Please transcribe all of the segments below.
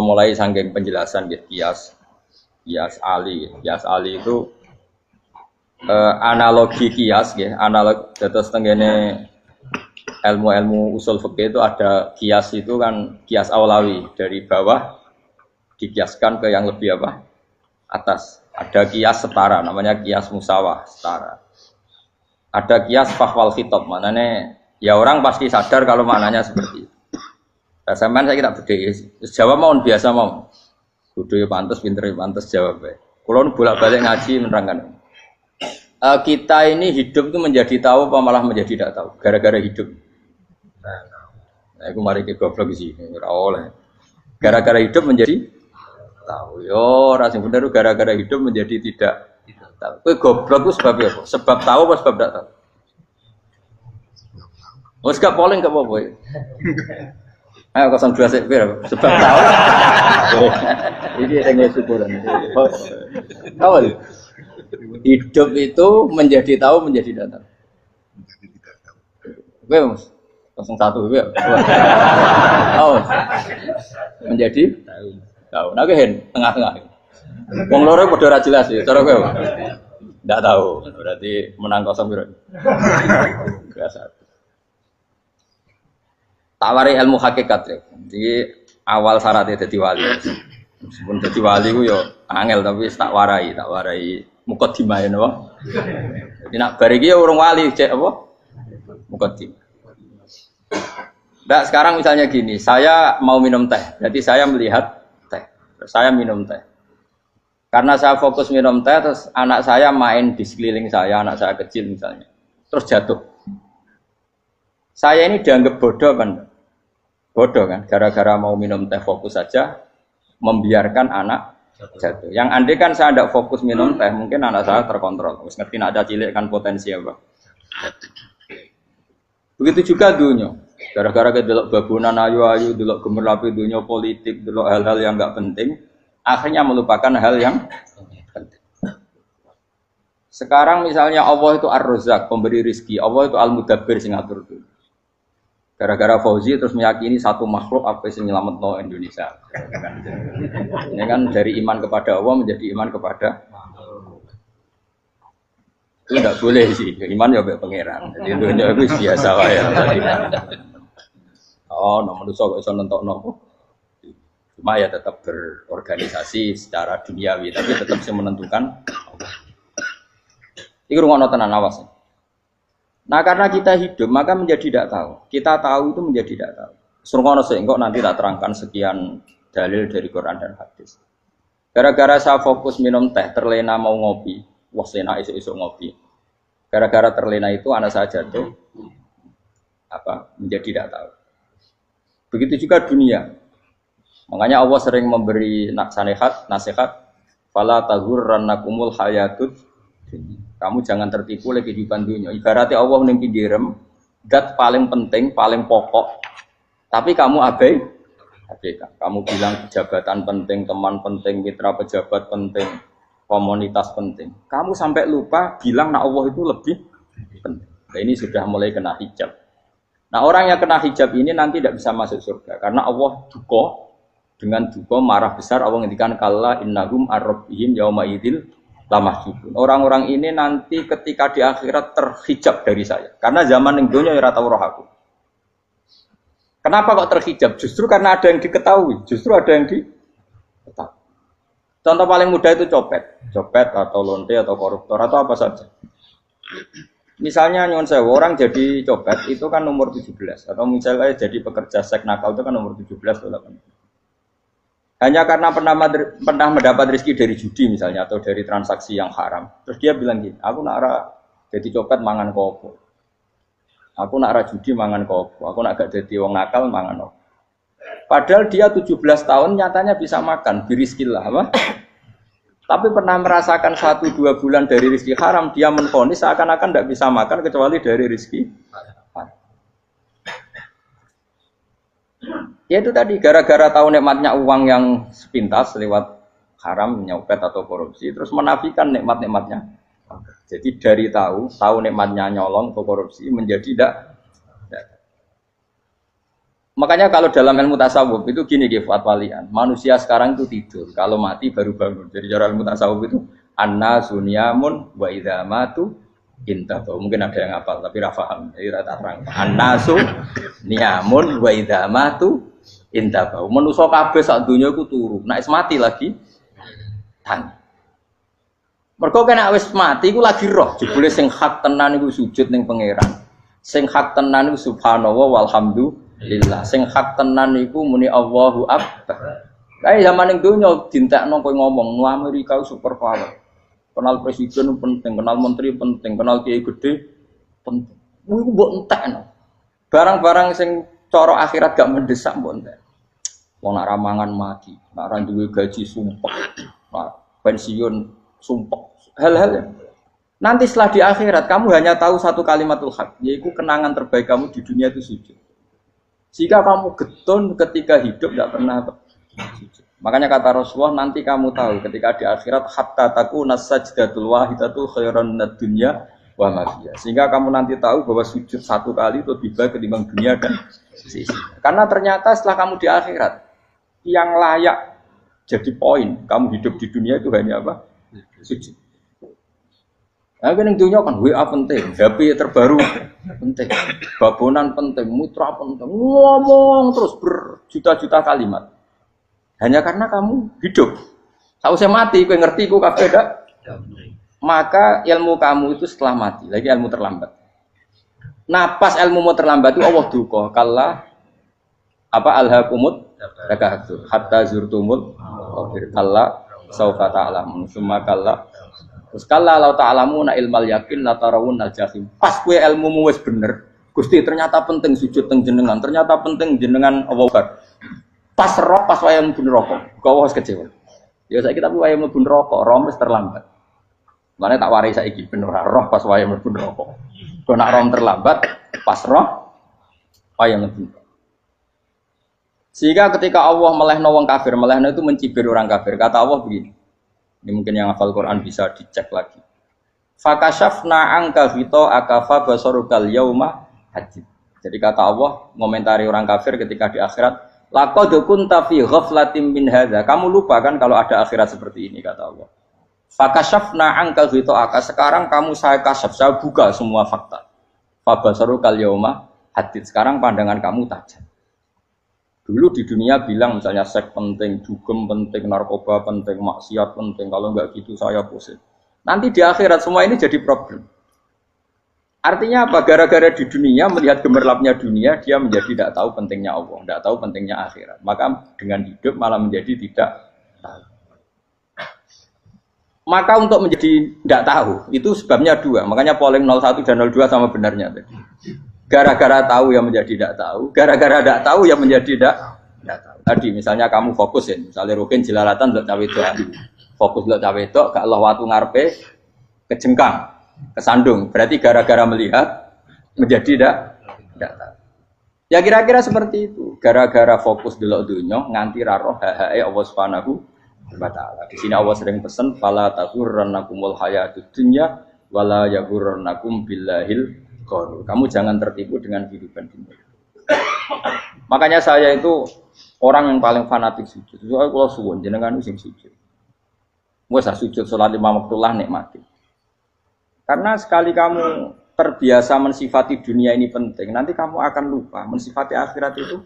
Mulai saking penjelasan gitu, kias ali itu analogi kias gitu, analog terus tenggene ilmu usul fikih itu ada kias itu kan kias aulawi dari bawah dikiaskan ke yang lebih apa atas. Ada kias setara namanya kias musawah setara. Ada kias fahwal khitab maknanya ya orang pasti sadar kalau maknanya seperti itu. Nah, sampean saya kira bedhe. Jawab mau biasa mau. Kudu ya pantes, pinter ya pantes jawab ya. Kulo bolak-balik ngaji menerangkan. Kita ini hidup itu menjadi tahu apa malah menjadi tidak tahu gara-gara hidup. Nah, aku mari ke goblok sih, ora oleh. Gara-gara hidup menjadi tahu. Yo, ora sing bener gara-gara hidup menjadi tidak tahu. Kowe goblok ku sebab apa? Sebab tahu apa sebab tidak tahu? Wes gak polling gak apa-apa. Ayo 02 sik pira sebab tahu. Ini yang syukuran. Awal. Hidup itu menjadi tahu menjadi tidak tahu. Oke, Mas. 01 ya. Oh. Menjadi tahu. Nah, hen tengah-tengah. Wong loro padha ora jelas ya, cara kowe. Ndak tahu. Berarti menang 0 pira. Biasa. Tawari ilmu hakikat ya. Jadi awal syaratnya jadi wali. Meskipun jadi wali ku yo angel tapi tak warai mukadimah ya napa. Jadi nak bar iki ya urung wali cek apa? Mukadimah. Nah, sekarang misalnya gini, saya mau minum teh. Jadi saya melihat teh. Saya minum teh. Karena saya fokus minum teh terus anak saya main di sekeliling saya, anak saya kecil misalnya. Terus jatuh. Saya ini dianggap bodoh kan? Bodoh kan, gara-gara mau minum teh fokus saja, membiarkan anak jatuh. Yang andai kan saya tidak fokus minum teh, mungkin anak saya terkontrol. Terus ngerti nak ada cilik kan potensi apa. Begitu juga dunia. Gara-gara kita delok babunan ayu-ayu, delok gemerlapi dunia politik, delok hal-hal yang enggak penting, akhirnya melupakan hal yang penting. Sekarang misalnya Allah itu Ar-Razzaq, pemberi rizki, Allah itu Al-Mudabbir sing ngatur dunia. Gara-gara Fauzi terus meyakini satu makhluk apa yang nyelametno Indonesia. Ini kan dari iman kepada Allah menjadi iman kepada itu tidak boleh sih. Iman ya mbek pangeran. Jadi dunia itu biasa wae ya. Oh, nomor itu kok iso nentokno. Cuma ya tetap berorganisasi secara duniawi tapi tetap sih menentukan. Iki rungono tenan awas. Nah karena kita hidup maka menjadi tidak tahu. Kita tahu itu menjadi tidak tahu. Surungono sehingga nanti tak terangkan sekian dalil dari Quran dan hadis. Gara-gara saya fokus minum teh, terlena mau ngopi, wah sena isuk-isuk ngopi. Gara-gara terlena itu anak saya jatuh, menjadi tidak tahu. Begitu juga dunia. Makanya Allah sering memberi nasihat, fala taghurrannakumul hayatud. Kamu jangan tertipu oleh kehidupan dunia. Ibaratnya Allah menimpi direm, dat paling penting, paling pokok. Tapi kamu abaikan. Kamu bilang jabatan penting, teman penting, mitra pejabat penting, komunitas penting. Kamu sampai lupa bilang nah Allah itu lebih penting. Nah, ini sudah mulai kena hijab. Nah orang yang kena hijab ini nanti tidak bisa masuk surga. Karena Allah dengan duka marah besar. Allah ngendikan kalla innahum ar-rabbihim yauma idzil lamahjubun. Orang-orang ini nanti ketika di akhirat terhijab dari saya. Karena zaman yang dunia ya tau roh aku. Kenapa kok terhijab? Justru karena ada yang diketahui. Justru ada yang diketahui. Contoh paling mudah itu copet atau lonte atau koruptor atau apa saja. Misalnya nyuwun sewu orang jadi copet itu kan nomor 17 atau misalnya jadi pekerja seks nakal itu kan nomor 17 atau 18. Hanya karena pernah mendapat rezeki dari judi misalnya atau dari transaksi yang haram. Terus dia bilang gini, aku nak jadi copet mangan kopo. Aku nak judi mangan kopo. Aku nak gak jadi wong nakal mangan kopo. Padahal dia 17 tahun nyatanya bisa makan, birizkillah apa? Tapi pernah merasakan 1-2 bulan dari rezeki haram, dia menvonis seakan-akan tidak bisa makan kecuali dari rezeki haram. Ya itu tadi, gara-gara tahu nikmatnya uang yang sepintas lewat haram, nyopet atau korupsi, terus menafikan nikmat-nikmatnya. Jadi dari tahu nikmatnya nyolong atau korupsi menjadi tidak. Makanya kalau dalam ilmu tasawuf itu gini Gifat Walian, manusia sekarang itu tidur, kalau mati baru bangun. Jadi cara ilmu tasawuf itu anna sunyamun wa idza matu intahu. Mungkin ada yang hafal tapi ra paham. Jadi rata terang. Annasu niyamun wa idza matu intahu. Manusa kabeh sak donya iku turu. Nek mati lagi tangi. Mergo kena wis mati iku lagi roh. Jebule sing hak tenan iku sujud ning pangeran. Sing hak tenan iku subhanallah walhamdulillah. Sing hak tenan iku muni Allahu akbar. Kae zaman ning donya dintekno kowe ngomong, Amerika super power. Kenal presiden penting, kenal menteri penting, kenal kiai gede penting. Iku mbok entekno. Barang-barang sing cara akhirat gak mendesak mbok entek. Wong nak ramangan mati, nak ra duwe gaji sumpek. Nak pensiun sumpek. Hal-hal nanti setelah di akhirat kamu hanya tahu satu kalimatul haq, yaitu kenangan terbaik kamu di dunia itu sujud. Jika kamu getun ketika hidup tidak pernah sujud. Makanya kata Rasulullah nanti kamu tahu ketika di akhirat hatta takuna sajdatul wahidatu khairan minad dunya wa ma fiha. Sehingga kamu nanti tahu bahwa sujud satu kali itu lebih baik ketimbang dunia dan sisi. Karena ternyata setelah kamu di akhirat yang layak jadi poin kamu hidup di dunia itu hanya apa? Sujud. Nah, kan yang dunia kan WA penting, HP terbaru penting, babonan penting, mitra penting, ngomong terus berjuta-juta kalimat. Hanya karena kamu hidup. Kalau saya mati, kau ngerti, kau kabeh dak. Maka ilmu kamu itu setelah mati, lagi ilmu terlambat. Nah, pas ilmu mau terlambat itu Allah duka, kalla apa alhaqumut takahtur hatta zurtumul kalla saufa ta'lamun summa kalla. Terus kalla law ta'lamuna ilmal yakin la tarawunnal jahim. Pas kowe ilmumu wis bener, Gusti ternyata penting sujud teng jenengan, ternyata penting jenengan Allah. Pas roh pas wayah mlebu neraka, kok wis kecewa. Ya saiki tapi wayah mlebu neraka, roh wis terlambat. Mane tak warai saiki ben ora roh pas wayah mlebu neraka. Kok nak roh terlambat, pas roh wayah mlebu. Sehingga ketika Allah melehno wong kafir, melehno itu mencibir orang kafir. Kata Allah begini. Ini mungkin yang hafal Quran bisa dicek lagi. Fakashafna angka hito akafa basarukal yauma hadid. Jadi kata Allah ngomentari orang kafir ketika di akhirat, laqad kunta fi ghaflatin min hadza. Kamu lupa kan kalau ada akhirat seperti ini kata Allah. Fakashafna angka hito aka. Sekarang kamu saya kasaf, saya buka semua fakta. Fa basarukal yauma hadid. Sekarang pandangan kamu tajam. Dulu di dunia bilang misalnya seks penting, dugem penting, narkoba penting, maksiat penting. Kalau enggak gitu saya pusing. Nanti di akhirat semua ini jadi problem. Artinya apa? Gara-gara di dunia melihat gemerlapnya dunia, dia menjadi tidak tahu pentingnya Allah, tidak tahu pentingnya akhirat. Maka dengan hidup malah menjadi tidak tahu. Maka untuk menjadi tidak tahu itu sebabnya dua. Makanya polling 01 dan 02 sama benarnya tadi. Gara-gara tahu yang menjadi tidak tahu, gara-gara tidak tahu yang menjadi tidak tahu. Tadi misalnya kamu fokus ya, misalnya Rukin jelalatan untuk cawe itu, fokus untuk cawe itu, gak Allah waktu ngarepe kejengkang, kesandung. Berarti gara-gara melihat menjadi tidak tahu. Ya kira-kira seperti itu. Gara-gara fokus delok dunya nganti ra roh hae Allah Subhanahu wa taala. Di sini Allah sering pesan fala taghurrannakumul hayatud dunya wala yaghurrannakum billahil. Kamu jangan tertipu dengan kehidupan dunia. Makanya saya itu orang yang paling fanatik sujud. Soalnya kalau suwun jenengan sing sujud. Wes sujud salat 5 waktu lah nikmati. Karena sekali kamu terbiasa mensifati dunia ini penting, nanti kamu akan lupa mensifati akhirat itu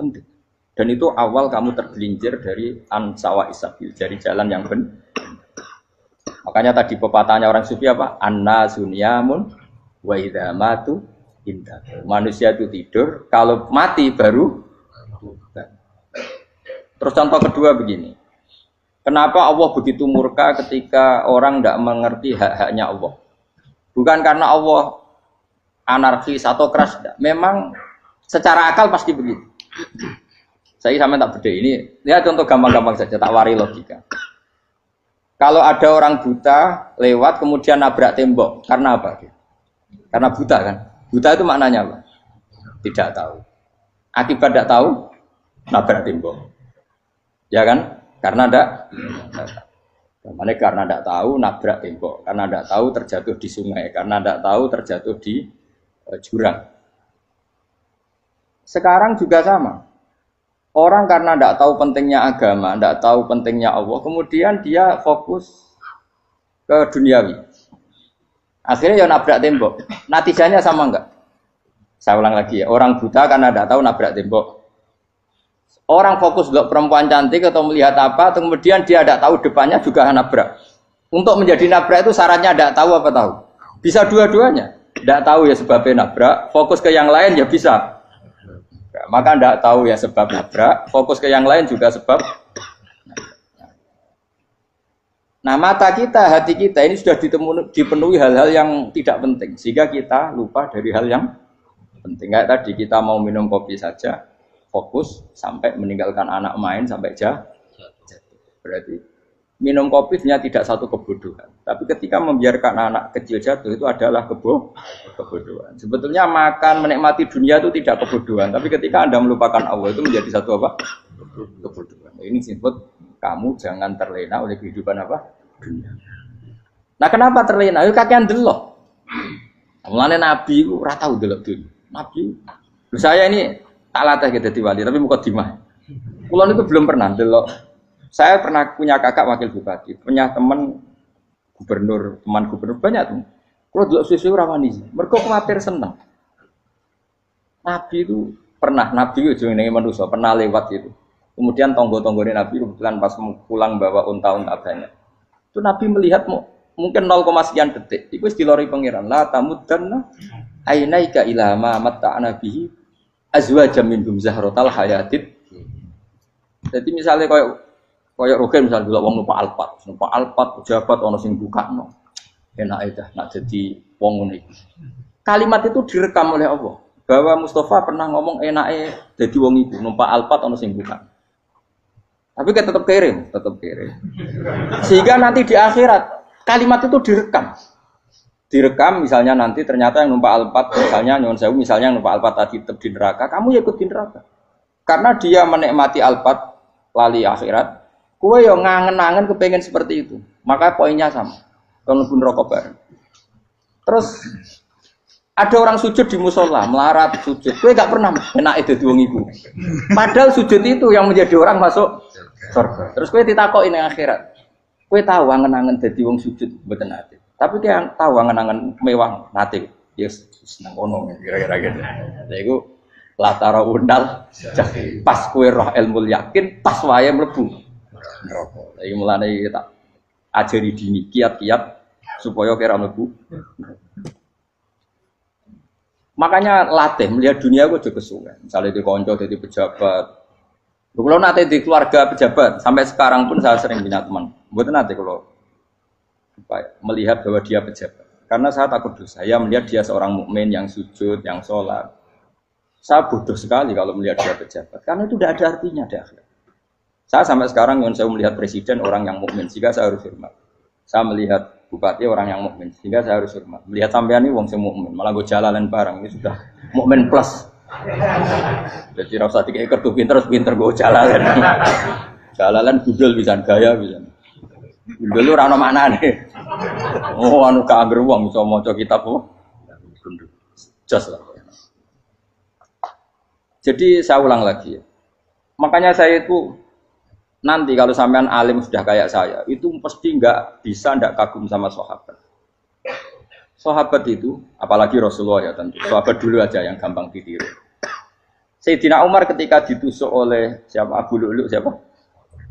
penting. Dan itu awal kamu tergelincir dari ansawa isabil, dari jalan yang benar. Makanya tadi pepatahnya orang sufi apa? Anna sunyamun wa idza matu indah. Manusia itu tidur, kalau mati baru. Terus contoh kedua begini. Kenapa Allah begitu murka ketika orang tidak mengerti hak-haknya Allah? Bukan karena Allah anarkis atau keras, tidak. Memang secara akal pasti begitu. Saya sama tak beda ini. Ya contoh gampang-gampang saja, tak wari logika. Kalau ada orang buta lewat kemudian nabrak tembok, karena apa? Karena buta kan? Buta itu maknanya apa? Tidak tahu. Akibat tidak tahu, nabrak tembok. Ya kan? Karena tidak tahu. Karena tidak tahu, nabrak tembok. Karena tidak tahu, terjatuh di sungai. Karena tidak tahu, terjatuh di jurang. Sekarang juga sama. Orang karena tidak tahu pentingnya agama, tidak tahu pentingnya Allah, kemudian dia fokus ke duniawi. Akhirnya ya nabrak tembok. Natijanya sama enggak? Saya ulang lagi ya, orang buta karena tidak tahu nabrak tembok. Orang fokus untuk perempuan cantik atau melihat apa, atau kemudian dia tidak tahu depannya juga nabrak. Untuk menjadi nabrak itu syaratnya tidak tahu apa tahu. Bisa dua-duanya. Tidak tahu ya sebabnya nabrak, fokus ke yang lain ya bisa. Maka tidak tahu ya sebab nabrak, fokus ke yang lain juga sebab. Nah mata kita, hati kita ini sudah dipenuhi hal-hal yang tidak penting. Sehingga kita lupa dari hal yang penting. Kayak tadi kita mau minum kopi saja, fokus sampai meninggalkan anak main sampai jatuh. Berarti minum kopi ternyata tidak satu kebodohan. Tapi ketika membiarkan anak kecil jatuh itu adalah kebodohan. Sebetulnya makan, menikmati dunia itu tidak kebodohan. Tapi ketika Anda melupakan Allah itu menjadi satu apa? Kebodohan. Ini disebut kamu jangan terlena oleh kehidupan apa? Dunia. Nah kenapa terlena? Itu kakean delok. Mulane Nabi itu ora tau delok dunia. Nabi. Saya ini tak latih gitu di wali, tapi mukadimah. Kulon itu belum pernah delok. Saya pernah punya kakak wakil bupati, punya teman gubernur banyak tuh. Kalau delok susu ora wani, mergo kuwatir seneng. Nabi itu pernah, Nabi itu jenenge manusia, pernah lewat itu. Kemudian tonggo-tonggone Nabi kebetulan pas pulang bawa unta-unta banyak. Itu Nabi melihat mungkin 0, sekian detik. Itu dilori pangeran. La tamuddanna ainaika ila ma matta'na bihi azwajam minhum zahratal hayatid. Jadi misalnya kayak Rogen misalnya dulu wong numpak Alphard pejabat ono sing bukakno. Enak itu nak jadi wong ngene iki. Kalimat itu direkam oleh Allah bahwa Mustafa pernah ngomong enake dadi wong iku numpak Alphard ono sing bukak. Tapi kan tetap kirim. Sehingga nanti di akhirat kalimat itu direkam misalnya nanti ternyata yang numpak Alphard misalnya nyuwun sewu misalnya yang numpak Alphard tadi tetap di neraka, kamu ya ikut di neraka. Karena dia menikmati Alphard lali akhirat. Kowe yo ngangen-angen kepengen seperti itu. Maka poinnya sama. Kon pun rokok bareng. Terus ada orang sujud di musola, melarat sujud. Kowe gak pernah enake dadi wong iku. Padahal sujud itu yang menjadi orang masuk surga. Terus kowe ditakoki ning akhirat. Kowe tahu angen-angen dadi wong sujud mboten nate. Tapi kowe tahu angen-angen mewah nate. Yes, seneng ngono kira-kira gitu. Lha iku latara undal pas kowe roh ilmu yakin pas wae mlebu neraka. Iki mulane tak ajari dini kiat-kiat supaya kira mlebu. Makanya latih melihat dunia gue juga kesuwen. Misalnya di konco jadi pejabat. Kalau nanti di keluarga pejabat sampai sekarang pun saya sering punya teman. Buat nanti kalau melihat bahwa dia pejabat. Karena saya takut dosa. Saya melihat dia seorang mukmin yang sujud, yang sholat. Saya bodoh sekali kalau melihat dia pejabat. Karena itu tidak ada artinya di akhirat. Saya sampai sekarang yang saya melihat presiden orang yang mukmin, sehingga saya harus hormat. Saya melihat bupati orang yang mukmin, sehingga saya harus hormat. Melihat sampean ini wong sing mukmin, malah gue jalalan bareng ini sudah mukmin plus. Jadi rasa tiga kertu pinter gue jalalan. Jalalan gudul bisa gaya bisa. Gudul lu rano mana nih? Oh anu keangger wong bisa maca kitab kok. Jos lah. Jadi saya ulang lagi. Makanya saya itu nanti kalau sampean alim sudah kayak saya, itu pasti nggak kagum sama sahabat. Sahabat itu, apalagi Rasulullah ya tentu. Sahabat dulu aja yang gampang ditiru. Sayyidina Umar ketika ditusuk oleh siapa Abu Lu'lu siapa?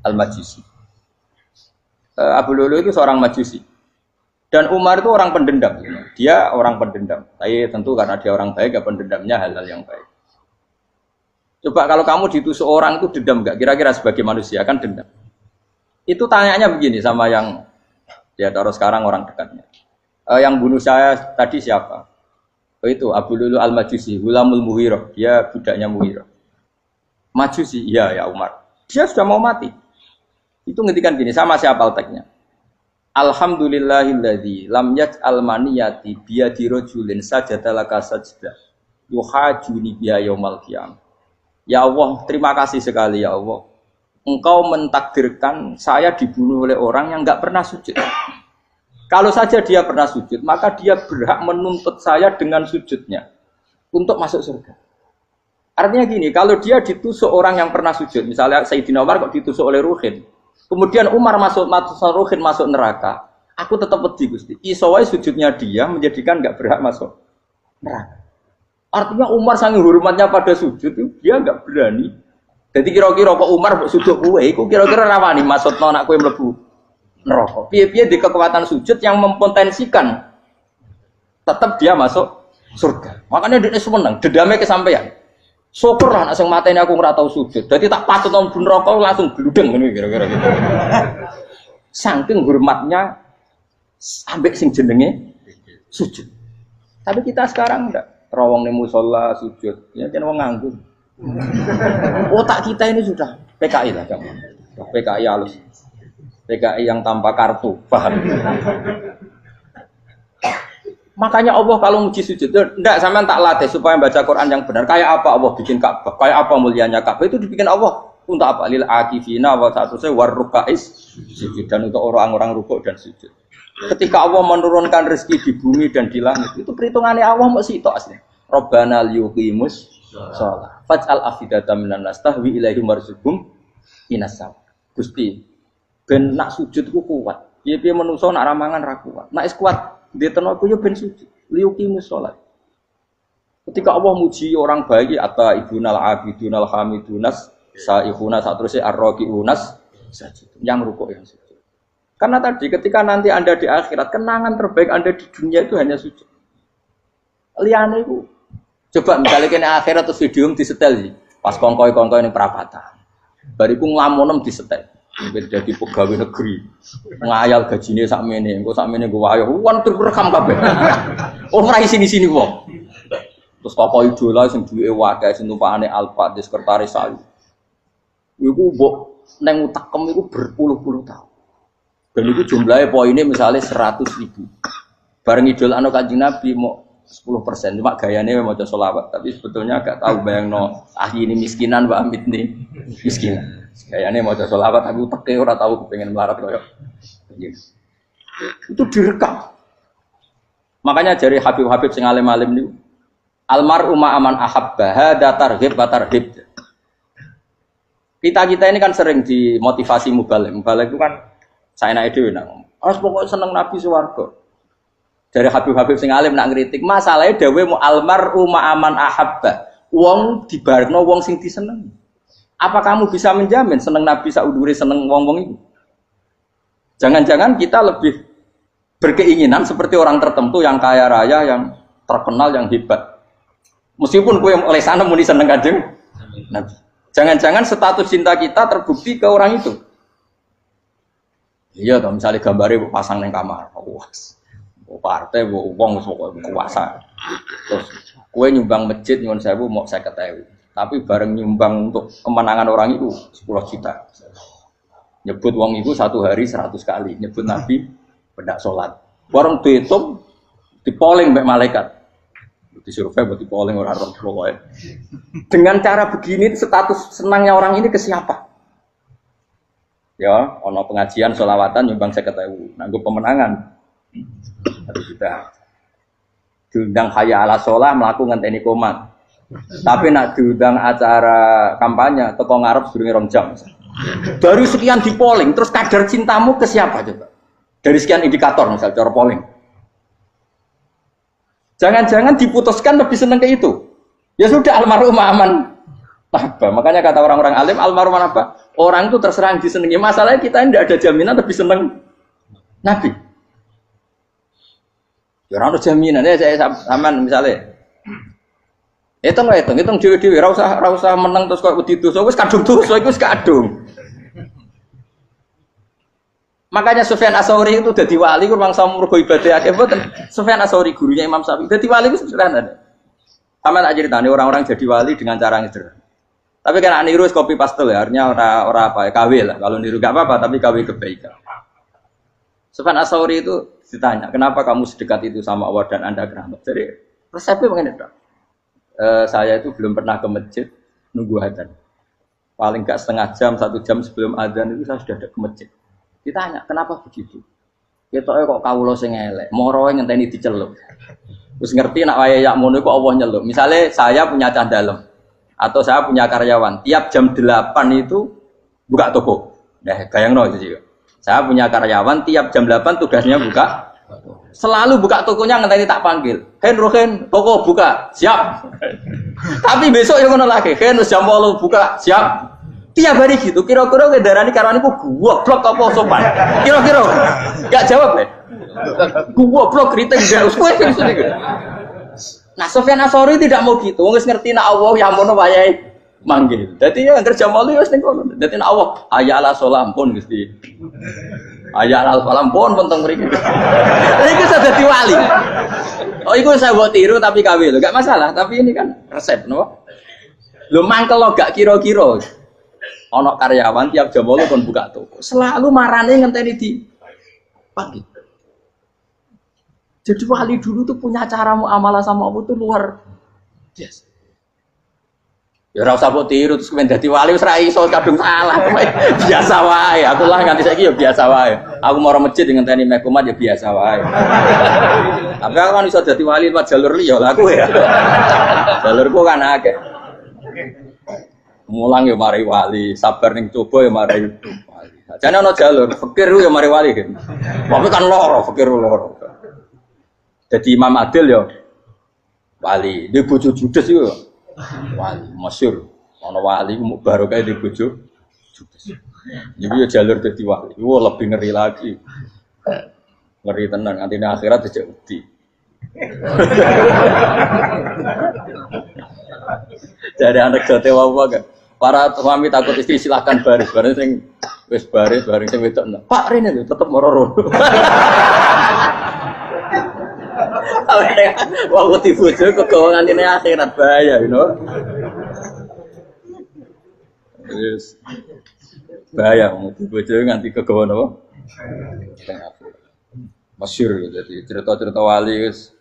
Al-Majusi. Abu Lu'lu itu seorang Majusi. Dan Umar itu orang pendendam. Dia orang pendendam. Tapi tentu karena dia orang baik, ya pendendamnya hal-hal yang baik. Coba kalau kamu ditusuk orang itu dendam enggak? Kira-kira sebagai manusia kan dendam. Itu tanyanya begini sama yang ya taruh sekarang orang dekatnya. Yang bunuh saya tadi siapa? Oh itu Abu Lu'lu Al-Majusi, Gulamul Mughirah. Dia budaknya Mughirah. Majusi, iya ya Umar. Dia sudah mau mati. Itu ngetikan gini, sama siapa alteknya? Alhamdulillahilladzi lam yaj'al maniyati biyadi rajulin sajadalaka sajdah yuhajuni biya yaumal qiyamah. Ya Allah, terima kasih sekali ya Allah. Engkau mentakdirkan saya dibunuh oleh orang yang enggak pernah sujud. Kalau saja dia pernah sujud, maka dia berhak menuntut saya dengan sujudnya untuk masuk surga. Artinya gini, kalau dia ditusuk orang yang pernah sujud, misalnya Sayyidina Umar kok ditusuk oleh Ruhin, kemudian Umar masuk Ruhin masuk neraka, aku tetap wedi Gusti. Isowai sujudnya dia menjadikan nggak berhak masuk neraka. Artinya Umar saking hormatnya pada sujud itu dia nggak berani. Jadi kira-kira kok Umar sujud kue, itu kira-kira rawani maksud anak kue mlebu neraka. Piye-piye di kekuatan sujud yang mempotensikan tetap dia masuk surga. Makanya dia seneng, dedame kesampaian. Syukurlah nek sing mateni aku ora tau sujud. Dadi tak patut nang neraka langsung bludeng ngene kira-kira gitu. Saking hormatnya ambek sing jenenge sujud. Tapi kita sekarang enggak rawong ning musala sujud. Ya kan wong nganggur. Otak kita ini sudah PKI lah kamu. PKI halus. PKI yang tanpa kartu, paham? Makanya Allah kalau muji sujud, enggak sampean tak latih supaya baca Quran yang benar. Kayak apa Allah bikin Ka'bah? Kayak apa mulianya Ka'bah? Itu dibikin Allah untuk apa? Lil akifina wa sa'atusai warruka'is sujud, dan untuk orang-orang rukuk dan sujud. Ketika Allah menurunkan rezeki di bumi dan di langit, itu perhitungannya Allah masih itu asli. Rabbana liyuqimus shalah faj'al afidatan minan nas tahwi ilaihim warzuqhum minas sama. Gusti, ben nak sujud ku kuat. Piye-piye menungso nak ramangan ra kuat. Nak is kuat dia tenaga yo ben sujud, liyuqimus shalah. Ketika Allah muji orang baik, ata ibunal abidunal hamidunas saihuna satruse arraqiunas sajid. Yang rukuk yang sujud. Karena tadi ketika nanti Anda di akhirat, kenangan terbaik Anda di dunia itu hanya sujud. Liyane iku coba misalnya kene akhirat terus video disetel iki, pas kongkoi-kongkoi ning perapatan. Bariku nglamonem disetel. Beda di pegawai negeri, ngayal gajinya sakmene, engko sakmene gue wayo, wan terekam kabeh. Oh ora sini wong. Terus tokoh idola sing duwe wadah sing tumpakane Alfa di sekretaris saya. Iku mbok neng utakem iku berpuluh-puluh tahun. Dan itu jumlahnya poinnya misalnya 100.000. Bareng idola anu Kanjeng Nabi mau 10%, cuma gayanya maca selawat, tapi sebetulnya agak tahu bayangno ahli ini miskinan, Mbak Amit nih miskinan. Kayaknya mau jadi solawat, aku teke ora tahu pengen melarat koyo. Itu direkam. Makanya dari Habib-habib sing alim-alim niku, almar'u ma'aman ahabba hada targhib wa tarhib. Kita ini kan sering dimotivasi mubalek. Mubalek itu kan saenake dhewe nang. Harus pokoknya seneng Nabi swarga. Dari Habib-habib sing alim nak ngritik, masalahnya dawuh mu almar'u ma'aman ahabba. Wong dibarno wong sing disenengi. Apa kamu bisa menjamin seneng Nabi saudure seneng wong-wong itu? Jangan-jangan kita lebih berkeinginan seperti orang tertentu yang kaya raya, yang terkenal, yang hebat. Meskipun kue oleh sana muni seneng Kanjeng Nabi. Jangan-jangan status cinta kita terbukti ke orang itu. Iya, kalau misalnya gambarnya pasang neng kamar, puas. Partai, uang, kuasa. Terus kue nyumbang masjid nyuwun sewu mau 50.000. Tapi bareng nyumbang untuk kemenangan orang itu 10 juta. Nyebut wong itu satu hari 100 kali. Nyebut Nabi pendak sholat. Bareng dihitung, dipoling mbak malaikat. Disurvei buat dipoling orang-orang pokoknya. Dengan cara begini status senangnya orang ini ke siapa? Ya, ono pengajian sholawatan nyumbang 50.000. Nanggup pemenangan. Harus kita diundang hayya ala sholah melakukan teknik komat. Tapi nak diundang acara kampanye teko ngarep sedurunge 2 jam. Baru sekian di polling, terus kadar cintamu ke siapa coba? Dari sekian indikator misal cara polling. Jangan-jangan diputuskan lebih seneng ke itu. Ya sudah almarhum aman. Apa? Makanya kata orang-orang alim almarhum apa? Orang itu terserah disenengi. Masalahnya kita tidak ada jaminan lebih seneng Nabi. Ya ora ada jaminan ya saya aman misalnya. Hitung dhewe-dhewe ora usah meneng terus koyo wedi dosa wis kadung dosa iku wis kadung. Makanya Sufyan Ats-Tsauri itu dadi wali ku mangsa mergo ibadah akeh mboten. Sufyan Ats-Tsauri gurunya Imam Syafi'i dadi wali ku sederhana. Sama tak ceritane orang-orang jadi wali dengan cara yang sederhana. Tapi kan niru copy paste ya, artinya ora apa ya KW lah. Kalau niru gak apa-apa tapi KW kebaikan. Sufyan Ats-Tsauri itu ditanya, "Kenapa kamu sedekat itu sama Allah dan Anda keramat?" Jadi resepnya begini, Dok. Saya itu belum pernah ke masjid nunggu adzan. Paling enggak setengah jam, 1 jam sebelum adzan itu saya sudah ada ke masjid. Ditanya, kenapa begitu? Ketoke kok kawula sing elek, moroe ngenteni diceluk. Terus ngerti nak wayahe yak ngono iku Allah nyeluk. Misale saya punya cah dalem. Atau saya punya karyawan, tiap jam 8 itu buka toko. Nah, bayangno itu juga. Saya punya karyawan, tiap jam 8 tugasnya buka. Selalu buka tokonya ngenteni tak panggil. Rohen, toko buka, siap. Tapi besok yang ngono lagi, jam 8 buka, siap. Tiap hari gitu, kira-kira kendaraan karyawan itu goblok apa sopan? Kira-kira enggak jawab deh. Goblok kritik enggak usah gitu. Nah, Sofyan Asori tidak mau gitu. Wong wis ngerti nek Allah ya mono wayahe manggil. Dadi ya kerja malu ya wis ning kono. Dadi nek Allah ayala salam pun Gusti. Ayala salam pun teng mriki. Iku sudah dadi wali. Oh, iku saya buat tiru tapi kawe lho. Enggak masalah, tapi ini kan resep, no. Lho mangkel lo gak kira-kira. Ana karyawan tiap jam 8 kon buka toko. Selalu marane ngenteni di pagi. Jadi wali dulu tuh punya cara muamalah sama Allah tuh luar biasa. Ya ora usah mbok tiru terus kemen dadi wali wis ra iso kadung salah. Biasa wae. Aku lah nganti saiki ya biasa wae. Aku mau masjid ngenteni mek kumat ya biasa wae. Tapi aku kan iso dadi wali lewat jalur liya lah aku ya. Jalurku kan akeh. Mulang ya mari wali, sabar ning coba ya mari wali. Jane ana jalur fikir ya mari wali kan. Tapi kan loro, fikir loro. Jadi Imam Adil ya wali, di bojo judes itu wali, masyhur. Ana wali baru kayak di bojo judes. Jadi ya jalur jadi wali. Wah lebih ngeri lagi. Ngeri tenan nanti akhirat aja wedi. Jadi anak jote wae kan. Para suami takut istri silahkan baris, baris sing wis baris sing wedok. Pak Rene lho tetep moro-moro. Wah, tiba-tiba kegawangan ini akhirat bahaya, you know. Yes. Bahaya, tiba-tiba nganti kegawangan apa? Masyhur gitu, jadi cerita-cerita wali guys.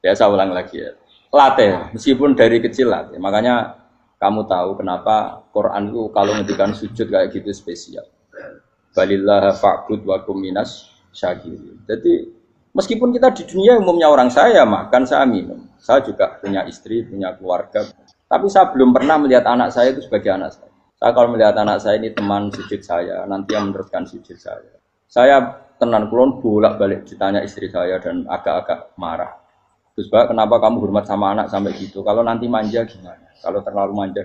Biasa ulang lagi ya. Latih, meskipun dari kecil latih. Makanya kamu tahu kenapa Quran itu kalau ngendikan sujud kayak gitu spesial. Balillah fa'bud wa kum minas syakirin. Jadi meskipun kita di dunia umumnya orang saya makan, saya minum. Saya juga punya istri, punya keluarga. Tapi saya belum pernah melihat anak saya itu sebagai anak saya. Saya kalau melihat anak saya ini teman sujud saya, nanti yang meneruskan sujud saya. Saya tenan kulon bolak-balik ditanya istri saya dan agak-agak marah. Terus Pak, kenapa kamu hormat sama anak sampai gitu? Kalau nanti manja gimana? Kalau terlalu manja,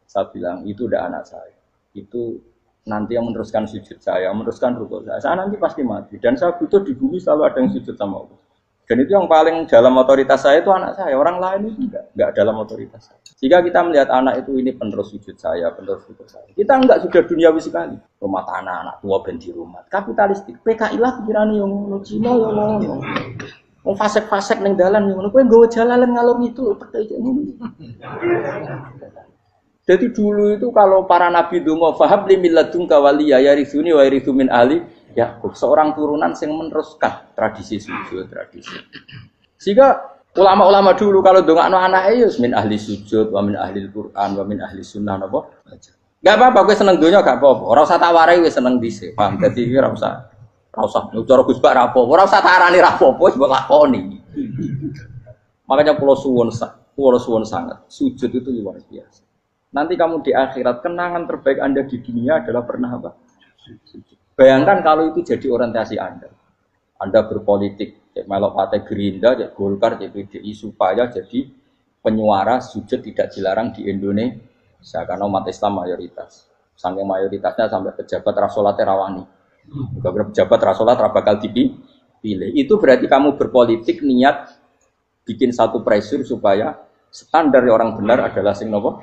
saya bilang itu udah anak saya. Itu nanti yang meneruskan sujud saya, meneruskan rukuk saya nanti pasti mati. Dan saya butuh di bumi selalu ada yang sujud sama Allah. Dan itu yang paling dalam otoritas saya itu anak saya. Orang lain itu enggak dalam otoritas saya. Jika kita melihat anak itu ini penerus sujud saya, penerus rukuk saya. Kita enggak sudah duniawi sekali. Rumah tanah, anak tua ben di rumah. Kapitalistik. PKI lah pikirannya yang ngono, Cina yang ngono. Wong fasek-fasek ning dalan yang ngono. Kowe nggawa jalalan ngalor itu percaya ngono. Jadi dulu itu kalau para nabi donga fahab li milladunka waliya yarithuni wa yarithu min ahli Yakub, seorang turunan yang meneruskan tradisi sujud, tradisi. Sehingga ulama-ulama dulu kalau dongakno anake ya min ahli sujud, wa min ahli Al-Qur'an, wa min ahli sunnah napa. Enggak apa-apa kowe seneng donya gak apa-apa. Ora usah tak warai wis seneng dhisik. Paham? Dadi iki ora usah cara Gus Bak ra apa-apa. Ora usah tak arani ra apa-apa wis mbok lakoni. Makanya kula suwun sangat. Sujud itu luar biasa. Nanti kamu di akhirat, kenangan terbaik Anda di dunia adalah pernah apa? Bayangkan kalau itu jadi orientasi Anda. Anda berpolitik, cek melok partai Gerindra, cek Golkar, cek PDI, supaya jadi penyuara sujud tidak dilarang di Indonesia. Karena umat Islam mayoritas. Saking mayoritasnya sampai pejabat rasolat terawani. Juga pejabat rasolat bakal dipilih. Itu berarti kamu berpolitik niat bikin satu pressure supaya standar orang benar adalah sing nopo?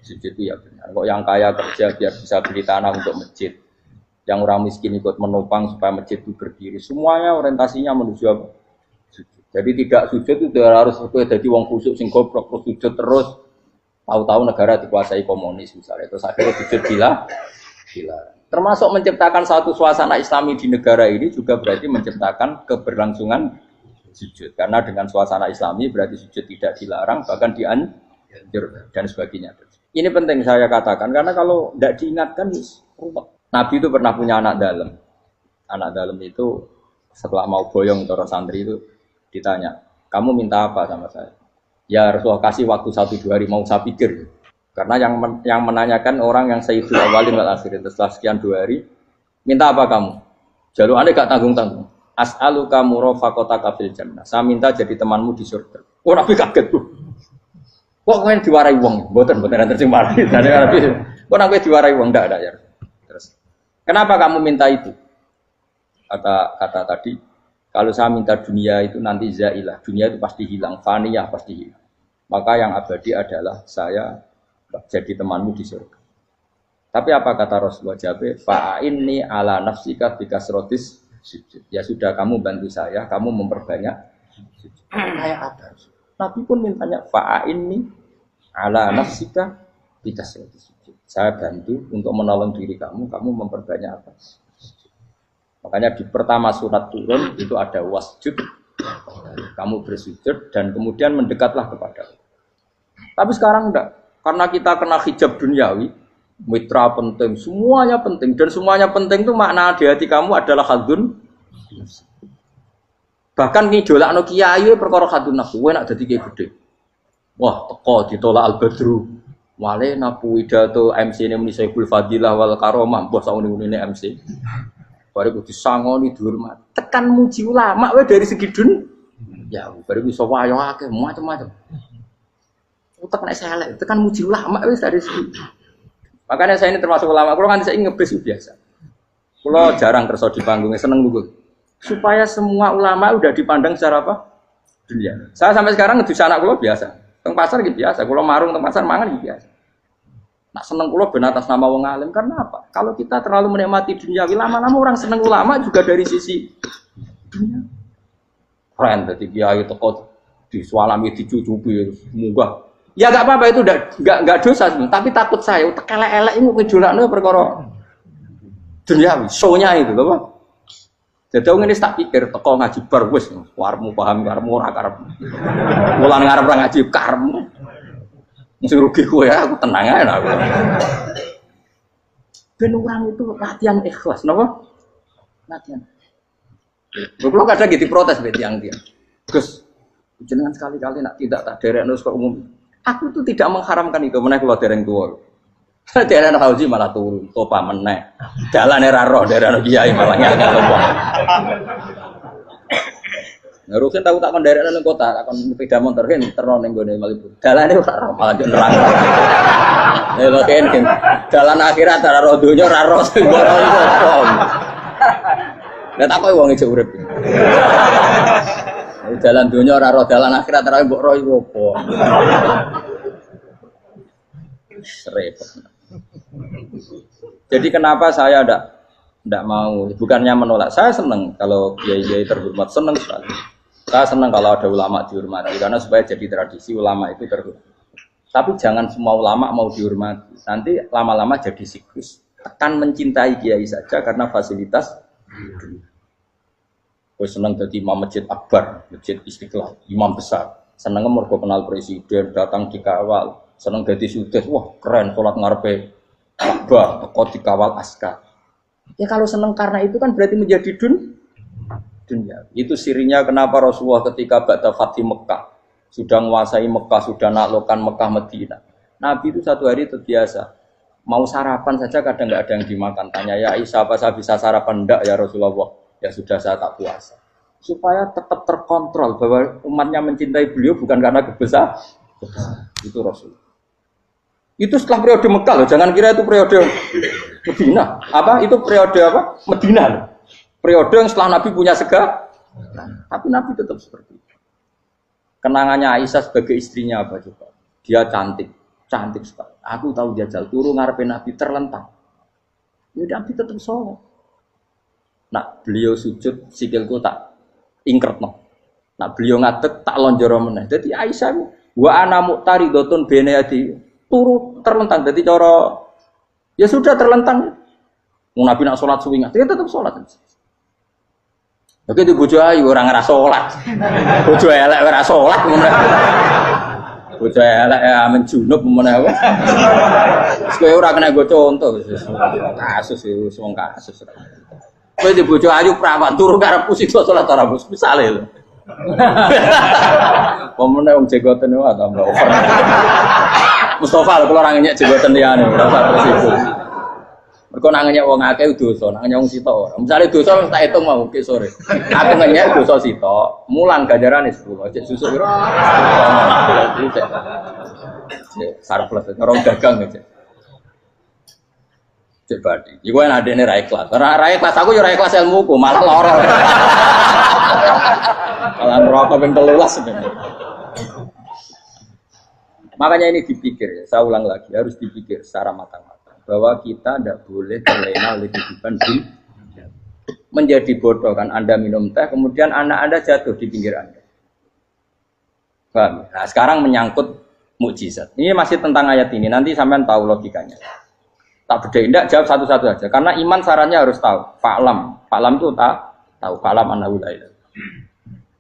Sujud itu ya benar. Kok yang kaya kerja biar bisa beli tanah untuk masjid. Yang orang miskin ikut menopang supaya masjid itu berdiri. Semuanya orientasinya menuju apa? Sujud. Jadi tidak sujud itu harus jadi wong khusuk sing goblok terus sujud terus. Tahu-tahu negara dikuasai komunis misalnya. Terus akhirnya sujud gila. Termasuk menciptakan satu suasana Islami di negara ini juga berarti menciptakan keberlangsungan sujud. Karena dengan suasana Islami berarti sujud tidak dilarang bahkan dianjur dan sebagainya. Ini penting saya katakan karena kalau tidak diingatkan ruwet. Nabi itu pernah punya anak dalam. Anak dalam itu setelah mau boyong toro santri itu ditanya, kamu minta apa sama saya? Ya Rasulullah kasih waktu 1-2 hari mau saya pikir. Karena yang menanyakan orang yang sayyidul awalin wal akhirin. Setelah sekian 2 hari, minta apa kamu? Jalur Anda gak tanggung-tanggung. As'aluka murafaqataka fil jannah. Saya minta jadi temanmu di surga. Oh Nabi kaget tuh. Kok kalian diwarai wong? Mboten nanti marah. Dari Nabi. Kok Nabi diwarai wong ndak ada ya. Terus. Kenapa kamu minta itu? Kata tadi, kalau saya minta dunia itu nanti zailah. Dunia itu pasti hilang, faniyah pasti hilang. Maka yang abadi adalah saya jadi temanmu di surga. Tapi apa kata Rasulullah Jabe? Fa'inni ala nafsika bikasrotis sujud. Ya sudah kamu bantu saya, kamu memperbanyak sujud. Kayak apa? Nabi pun mintanya fa'inni ala nafsika bikasrotis sujud. Saya bantu untuk menolong diri kamu memperbanyak apa? Makanya di pertama surat turun itu ada wasjud. Kamu bersujud dan kemudian mendekatlah kepada Allah. Tapi sekarang enggak. Karena kita kena hijab duniawi, mitra penting, semuanya penting. Dan semuanya penting itu makna di hati kamu adalah hadun. Bahkan ngidolakno kiai perkara hadun nafsu, kowe nak dadi kiai gede. Wah, teko ditolak al-badru. Wale napu pidato MC ne muni Saiful Fadilah wal Karomah, mbah saune-une MC. Bare kudu disangoni dihormat. Tekan muji ulama wae dari segi ya, bare iso wayo akeh macam-macam. Utek nek selek, tekan muji ulama wis dari segi. Makanya saya ini termasuk ulama, kalau nanti saya ngebis biasa. Kalau jarang kerja di panggungnya, seneng buku. Supaya semua ulama udah dipandang secara apa? Dunia. Saya sampai sekarang ngedus anak kalau biasa. Teng pasar gitu biasa. Kalau marung teng pasar mangan gitu biasa. Nak seneng kalau ben atas nama wong alim karena apa? Kalau kita terlalu menikmati dunia, lama-lama orang seneng ulama juga dari sisi dunia. Keren, jadi kiai teko disualami dicucupi, munggah. Ya enggak apa-apa itu enggak dosa tapi takut saya elek-elek ini ngejolakno perkara duniawi, show-nya itu lho, Pak. Jadi wong ini tak pikir teko ngaji bar wis warmu paham karepmu ora karep. Mulan ngarep ora ngaji karepmu. Mesti rugi kowe ya, aku tenang ae aku. Ben orang itu latihan ikhlas, napa? Latihan. Kalau kadang gitu protes be tiang-tiang. Gus, jenengan sekali-kali nak tidak tak derekno ke umum. Aku tuh tidak mengharamkan itu, meneh kula dereng tuwa. Dereng Fauzi malah turun, topa meneh. Dalane ra roh dereng kiai malah ngel-ngel wong. Ngurusin tahu tak kon derekno ning kota, tak kon sepeda motor kan terno ning gone Malibu. Dalane ora roh malah nerang. Ya lho kan, dalan akhirat ora roh donya ora roh sing ora iso. Lah tak koyo wong ijo urip. Jalan dunia ora roh dalan akhirat ora mbok roh iku apa. Repot. Jadi kenapa saya ndak mau, bukannya menolak. Saya senang kalau kiai-kiai terhormat, senang sekali. Saya senang kalau ada ulama dihormati karena supaya jadi tradisi ulama itu terhormat. Tapi jangan semua ulama mau dihormati. Nanti lama-lama jadi siklus. Tekan mencintai kiai saja karena fasilitas. Gue seneng jadi imam masjid akbar, masjid Istiqlal, imam besar. Seneng mergo kenal presiden, datang dikawal. Seneng jadi sudes, wah keren, sholat ngarepe Ka'bah, teko dikawal askar. Ya kalau seneng karena itu kan berarti menjadi dunia. Itu sirinya kenapa Rasulullah ketika ba'da Fathi Mekah sudah menguasai Mekah, sudah naklukkan Mekah Madinah. Nabi itu satu hari terbiasa. Mau sarapan saja kadang nggak ada yang dimakan. Tanya ya Aisyah, apa saya bisa sarapan? Enggak ya Rasulullah. Ya sudah saya tak puasa. Supaya tetap terkontrol bahwa umatnya mencintai beliau bukan karena kebesaran. Itu Rasul. Itu setelah periode Mekah loh. Jangan kira itu periode Medina. Apa? Itu periode apa? Medina loh. Periode yang setelah Nabi punya segala. Tapi Nabi tetap seperti itu. Kenangannya Aisyah sebagai istrinya apa coba? Dia cantik sekali. Aku tahu jajal turun ngarepe Nabi terlentang. Ya Nabi tetap sholat. Nak beliau sujud sikilku tak ingkretno. Nak beliau ngadeg tak lonjoro meneh. Dadi Aisyah wa ana muqtaridotun bene adi turu terlentang. Dadi cara ya sudah terlentang. Wong Nabi nak salat suwi dia tetap salat. Oke di bojo ayu ora ngrasa salat. Bojo elek ora salat meneh. Bojo elek amen junub meneh wae. Kowe ora kena go contoh kasus iki wong kasus. Kowe di bojo ayu prawan turu karep pusing salat ora bos misale lho. Pemenang wong jegoten wae tambah over. Mustafa lho kalau orang nyek jegoten liyane ora usah resiko. Mergo nang nyek wong akeh dosa, nang nyek wong sitok. Misale dosa tak hitung mau ke sore. Aku nyek dosa sitok, mulang ganjarane 10. Cek susuk piro? Sarplus orang dagang aja. Cek badi. Iku enak adene ra ikhlas. Ra ikhlas aku yo ra ikhlas ilmuku, malah lara. Malah neraka ping 13 sebenarnya. Makanya ini dipikir, saya ulang lagi, harus dipikir secara matang-matang bahwa kita tidak boleh terlena oleh kehidupan dunia. Menjadi bodoh kan Anda minum teh, kemudian anak Anda jatuh di pinggir Anda. Paham? Nah, sekarang menyangkut mukjizat. Ini masih tentang ayat ini, nanti sampean tahu logikanya. Tak bedain, tidak jawab satu-satu aja. Karena iman sarannya harus tahu. Fa'lam itu tak tahu. Fa'lam annahu la ilaha.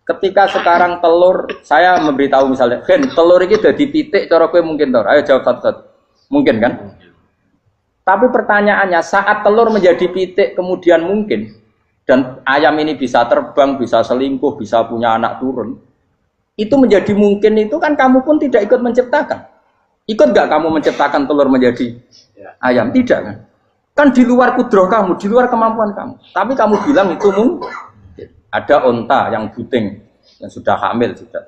Ketika sekarang telur, saya memberitahu misalnya, Gen, telur ini udah dipitik, cara kowe mungkin tau. Ayo jawab satu-satu. Mungkin kan? Tapi pertanyaannya, saat telur menjadi pitik kemudian mungkin, dan ayam ini bisa terbang, bisa selingkuh, bisa punya anak turun, itu menjadi mungkin itu kan kamu pun tidak ikut menciptakan. Ikut gak kamu menciptakan telur menjadi ayam? Tidak kan? Kan di luar kudroh kamu, di luar kemampuan kamu. Tapi kamu bilang itu mungkin. Ada onta yang buting, yang sudah hamil sudah.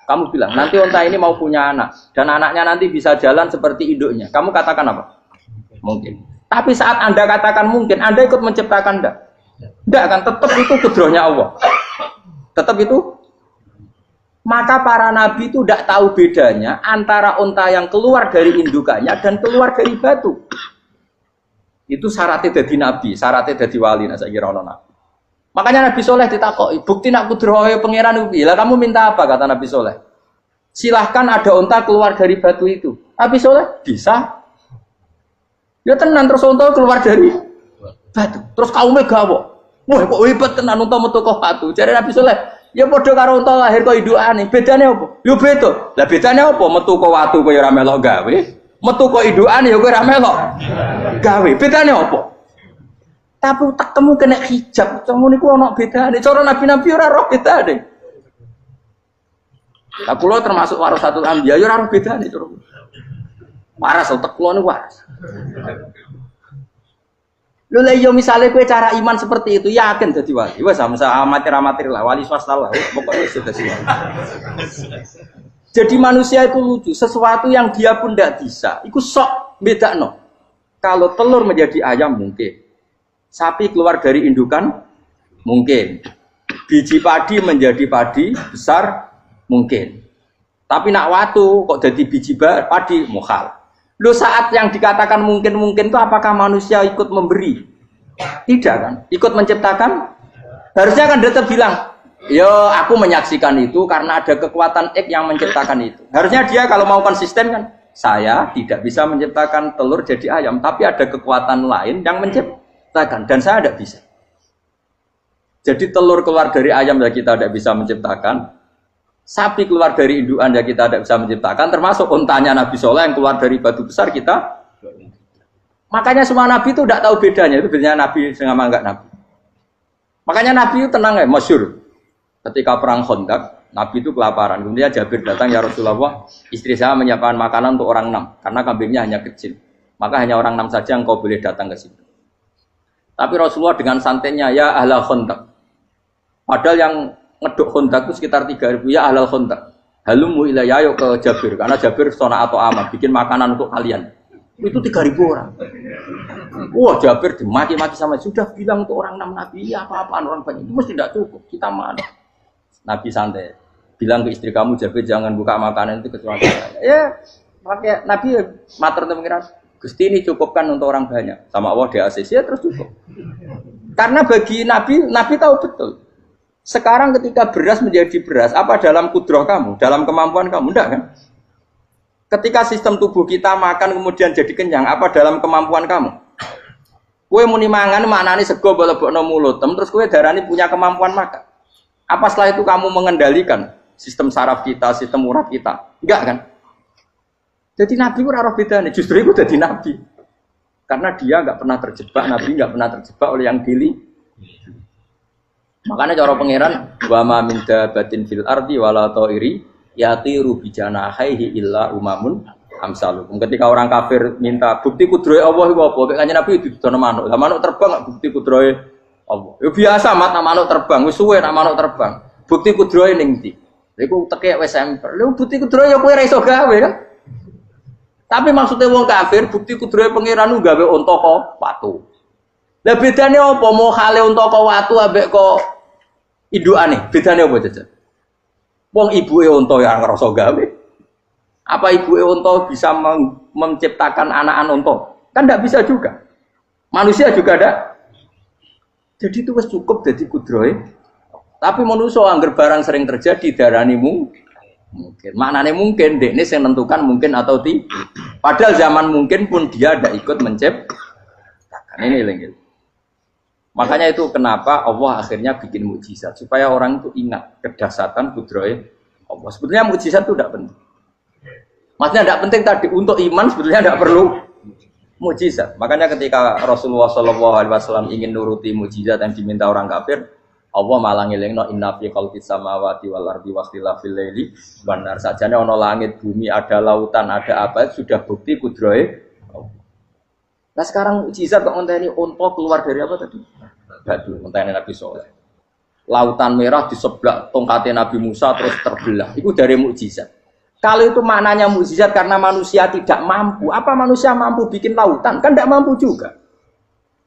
Kamu bilang, nanti onta ini mau punya anak. Dan anaknya nanti bisa jalan seperti induknya. Kamu katakan apa? Mungkin. Tapi saat Anda katakan mungkin, Anda ikut menciptakan enggak? Enggak kan? Tetap itu kudrohnya Allah. Tetap itu. Maka para nabi itu tidak tahu bedanya antara onta yang keluar dari indukannya dan keluar dari batu. Itu syaratnya jadi nabi, syaratnya jadi wali. Nah, saya kira orang nabi. Makanya Nabi Soleh ditakoki, bukti nak kudrohe pangeran ubi. Lah kamu minta apa kata Nabi Soleh? Silahkan ada unta keluar dari batu itu. Nabi Soleh bisa. Ya tenan terus unta keluar dari batu. Terus kaumnya gawo. Wah kok hebat tenan unta metu kok batu. Jare Nabi Soleh, ya padha karo unta lahir kok indukane. Bedane apa? Yo beda. Lah bedane apa? Metu kok watu kok ora melok gawe. Metu kok indukane ya kowe ora melok gawe. Bedane apa? Tapi tak temu kena hijab, kamu niku ono bedane. Cara nabi-nabi ora roh bedane. Lah kula termasuk warasatul anbiya ya ora roh bedane cara. Waras utek kula niku waras. Lha yo misale kowe cara iman seperti itu yakin dadi wali. Wes sama amatir-amatir lah, wali swasta lah. Pokoknya wis dadi wali. Jadi manusia itu lucu, sesuatu yang dia pun tidak bisa. Iku sok bedakno. Kalau telur menjadi ayam mungkin. Sapi keluar dari indukan mungkin, biji padi menjadi padi besar mungkin, tapi nak watu kok jadi biji padi mukhal. Lo saat yang dikatakan mungkin itu apakah manusia ikut memberi? Tidak kan? Ikut menciptakan? Harusnya kan tetap bilang, yo aku menyaksikan itu karena ada kekuatan X yang menciptakan itu. Harusnya dia kalau mau konsisten kan, saya tidak bisa menciptakan telur jadi ayam, tapi ada kekuatan lain yang menciptakan. Dan saya tidak bisa. Jadi telur keluar dari ayam ya kita tidak bisa menciptakan. Sapi keluar dari indukan ya kita tidak bisa menciptakan. Termasuk untanya Nabi Soleh yang keluar dari batu besar kita. Makanya semua Nabi itu tidak tahu bedanya. Itu bedanya Nabi dengan enggak Nabi. Makanya Nabi itu tenang ya, masyhur. Ketika perang Khandaq, Nabi itu kelaparan. Kemudian Jabir datang, ya Rasulullah, istri saya menyiapkan makanan untuk orang 6. Karena kambingnya hanya kecil. Maka hanya orang 6 saja yang kau boleh datang ke sini. Tapi Rasulullah dengan santainya, ya ahlal Khandaq. Padahal yang ngeduk Khandaq itu sekitar 3.000, ya ahlal Khandaq. Halumu ilayya, ayo ke Jabir. Karena Jabir sona atau aman, bikin makanan untuk kalian. Itu 3.000 orang. Wah Jabir dimaki-maki sama, sudah bilang untuk orang 6 Nabi, ya apa-apaan orang banyak. Itu mesti tidak cukup, kita mana. Nabi santai. Bilang ke istri kamu, Jabir jangan buka makanan itu kecuali saya. Ya, pakai Nabi matur untuk mengira. Gusti ini cukupkan untuk orang banyak. Sama Allah di ACC ya terus cukup. Karena bagi Nabi, Nabi tahu betul. Sekarang ketika beras menjadi beras, apa dalam kudroh kamu? Dalam kemampuan kamu? Enggak kan? Ketika sistem tubuh kita makan kemudian jadi kenyang, apa dalam kemampuan kamu? Kue muni mangan maknane sego bolebokno mulut, terus kue darani punya kemampuan makan. Apa setelah itu kamu mengendalikan sistem saraf kita, sistem urat kita? Enggak kan? Jadi Nabi itu ora bedane, justru itu jadi Nabi. Karena dia enggak pernah terjebak, Nabi enggak pernah terjebak oleh yang dili. Makanya cara pangeran wa ma min dabatin fil ardi wala ta'iri yatiru bijanahihi illa umamun amsalukum. Ketika orang kafir minta bukti kudrohe Allah iku apa? Kayak Kanjeng Nabi didono manuk. Lah manuk terbang bukti kudrohe Allah. Ya biasa mat manuk terbang, wis suwe nak manuk terbang. Bukti kudrohe ning ndi? Iku tekek wis sampel. Lha bukti kudrohe ya kowe ra iso gawe kan? Tapi maksudnya wong kafir bukti kudrohe pangeran ku gawe unta kok watu. Lah bedane apa mau hale unta kok watu ambek kok indukane? Bedane apa jajan? Wong ibuke unta ya ngrasa gawe. Apa ibuke unta bisa menciptakan anak-anak unta? Kan tidak bisa juga. Manusia juga ada. Jadi itu wis cukup dadi kudrohe. Tapi manusia angger barang sering terjadi darani mungkin. Maknane mungkin dekne sing nentukan mungkin atau tidak. Padahal zaman mungkin pun dia ada ikut menciptakan. Ini lagi. Makanya itu kenapa Allah akhirnya bikin mukjizat supaya orang itu ingat kedahsyatan kudrohe Allah. Sebetulnya mukjizat itu tidak penting. Maksudnya tidak penting tadi untuk iman sebetulnya tidak perlu mukjizat. Makanya ketika Rasulullah SAW ingin nuruti mukjizat yang diminta orang kafir, Allah malah ngelingno inna fi khalqis samawati wal ardi wakhtilafil laili wan nar. Sajane ana langit, bumi, ada lautan, ada apa sudah bukti kudrohe. Nah sekarang mukjizat kok ngenteni unta keluar dari apa tadi? Batu, ngenteni Nabi Saleh. Lautan merah di sebelah tongkatnya Nabi Musa terus terbelah. Itu dari mukjizat. Kalau itu maknanya mukjizat karena manusia tidak mampu, apa manusia mampu bikin lautan? Kan tidak mampu juga.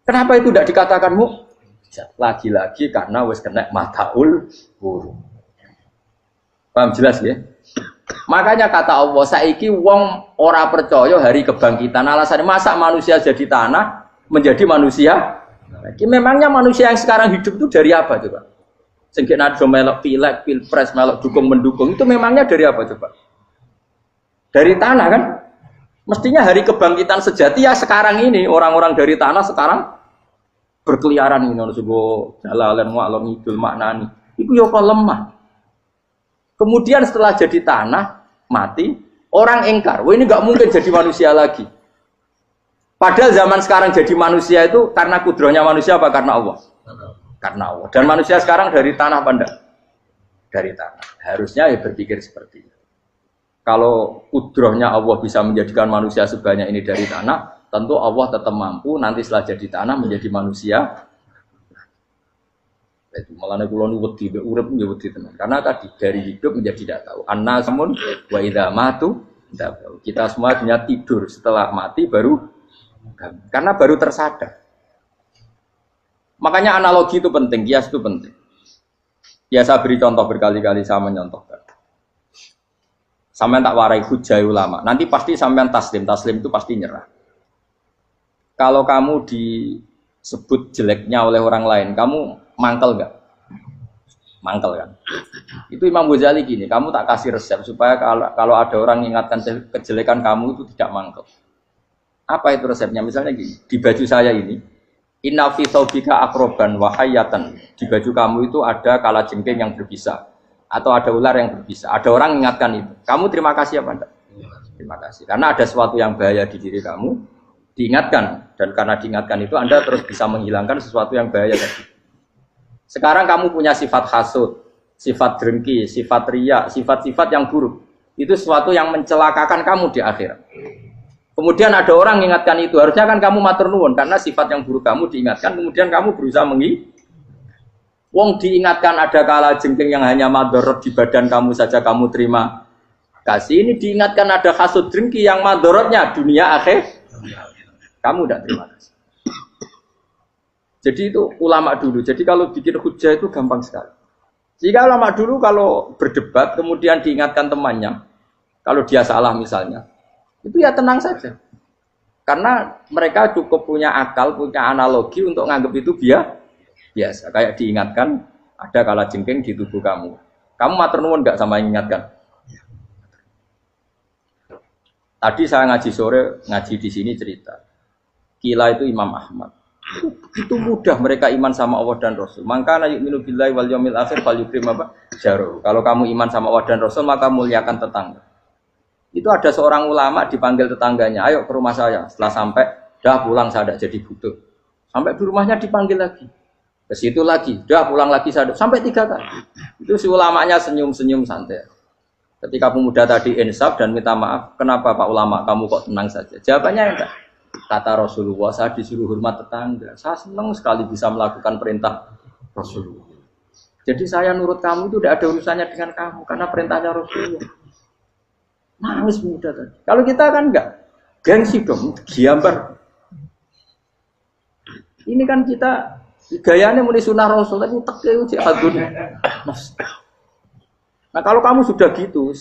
Kenapa itu tidak dikatakan mukjizat? Lagi-lagi karena wis kena mataul burung. Paham jelas ya? Makanya kata Allah, saiki wong ora percaya hari kebangkitan. Alasannya masa manusia jadi tanah menjadi manusia? Memangnya manusia yang sekarang hidup itu dari apa coba? Sehingga ada melok pilek, pilpres, melok dukung mendukung itu memangnya dari apa coba? Dari tanah kan? Mestinya hari kebangkitan sejati ya sekarang ini orang-orang dari tanah sekarang berkeliaran ini harus go jalalan ngalor ngidul maknani. Iku yo kok lemah. Kemudian setelah jadi tanah mati, orang engkar. Wah ini nggak mungkin jadi manusia lagi. Padahal zaman sekarang jadi manusia itu karena kudrohnya manusia apa karena Allah? Karena Allah. Dan manusia sekarang dari tanah apa enggak? Dari tanah. Harusnya ya berpikir seperti itu. Kalau kudrohnya Allah bisa menjadikan manusia sebanyak ini dari tanah, tentu Allah tetap mampu nanti setelah jadi tanah menjadi manusia. Itu malah nek kula niku wedi urip nggih wedi tenan. Karena tadi dari hidup menjadi tidak tahu. Annasamun wa idza matu tidak tahu. Kita semua hanya tidur setelah mati baru karena baru tersadar. Makanya analogi itu penting, kias itu penting. Ya saya beri contoh berkali-kali saya menyontohkan. Sampean tak warai hujah ulama. Nanti pasti sampean taslim itu pasti nyerah. Kalau kamu disebut jeleknya oleh orang lain, kamu mangkel nggak? Mangkel kan? Itu Imam Ghazali gini, kamu tak kasih resep supaya kalau ada orang mengingatkan kejelekan kamu itu tidak mangkel. Apa itu resepnya? Misalnya gini, di baju saya ini, inna fi thawbika akroban wa hayatan. Di baju kamu itu ada kalajengking yang berbisa atau ada ular yang berbisa. Ada orang mengingatkan itu. Kamu terima kasih apa enggak? Terima kasih. Karena ada sesuatu yang bahaya di diri kamu, diingatkan. Dan karena diingatkan itu Anda terus bisa menghilangkan sesuatu yang bahaya tadi. Sekarang kamu punya sifat hasud, sifat dengki, sifat riya, sifat-sifat yang buruk. Itu sesuatu yang mencelakakan kamu di akhirat. Kemudian ada orang mengingatkan itu, harusnya kan kamu matur nuwun karena sifat yang buruk kamu diingatkan, kemudian kamu berusaha Wong diingatkan ada kalajengking yang hanya madorot di badan kamu saja kamu terima kasih. Ini diingatkan ada hasud dengki yang madorotnya dunia akhir, kamu tidak terima kasih. Jadi itu ulama dulu. Jadi kalau bikin hujah itu gampang sekali. Jika ulama dulu kalau berdebat kemudian diingatkan temannya, kalau dia salah misalnya, itu ya tenang saja. Karena mereka cukup punya akal, punya analogi untuk nganggap itu biasa. Kayak diingatkan ada kalajengking di tubuh kamu. Kamu matur nuwun enggak sama ingatkan? Tadi saya ngaji sore, ngaji di sini cerita. Kila itu Imam Ahmad. Itu mudah mereka iman sama Allah dan Rasul. Maka na yu'minu billahi wal yaumil akhir fal yukrim apa? Jaruh. Kalau kamu iman sama Allah dan Rasul maka muliakan tetangga. Itu ada seorang ulama dipanggil tetangganya, ayo ke rumah saya. Setelah sampai, dah pulang saya tidak jadi butuh. Sampai di rumahnya dipanggil lagi. Ke situ lagi, udah pulang lagi sampai 3 kali. Itu si ulamanya senyum-senyum santai. Ketika pemuda tadi insaf dan minta maaf, kenapa Pak Ulama kamu kok tenang saja? Jawabannya enggak. Kata Rasulullah, saya disuruh hormat tetangga. Saya senang sekali bisa melakukan perintah Rasulullah. Jadi saya nurut kamu itu tidak ada urusannya dengan kamu karena perintahnya Rasulullah. Nangis pemuda tadi. Kalau kita kan enggak, gengsi dong, giambar. Ini kan kita gayanya muni sunah Rasul tapi teke jihadun. Nah kalau kamu sudah gitu,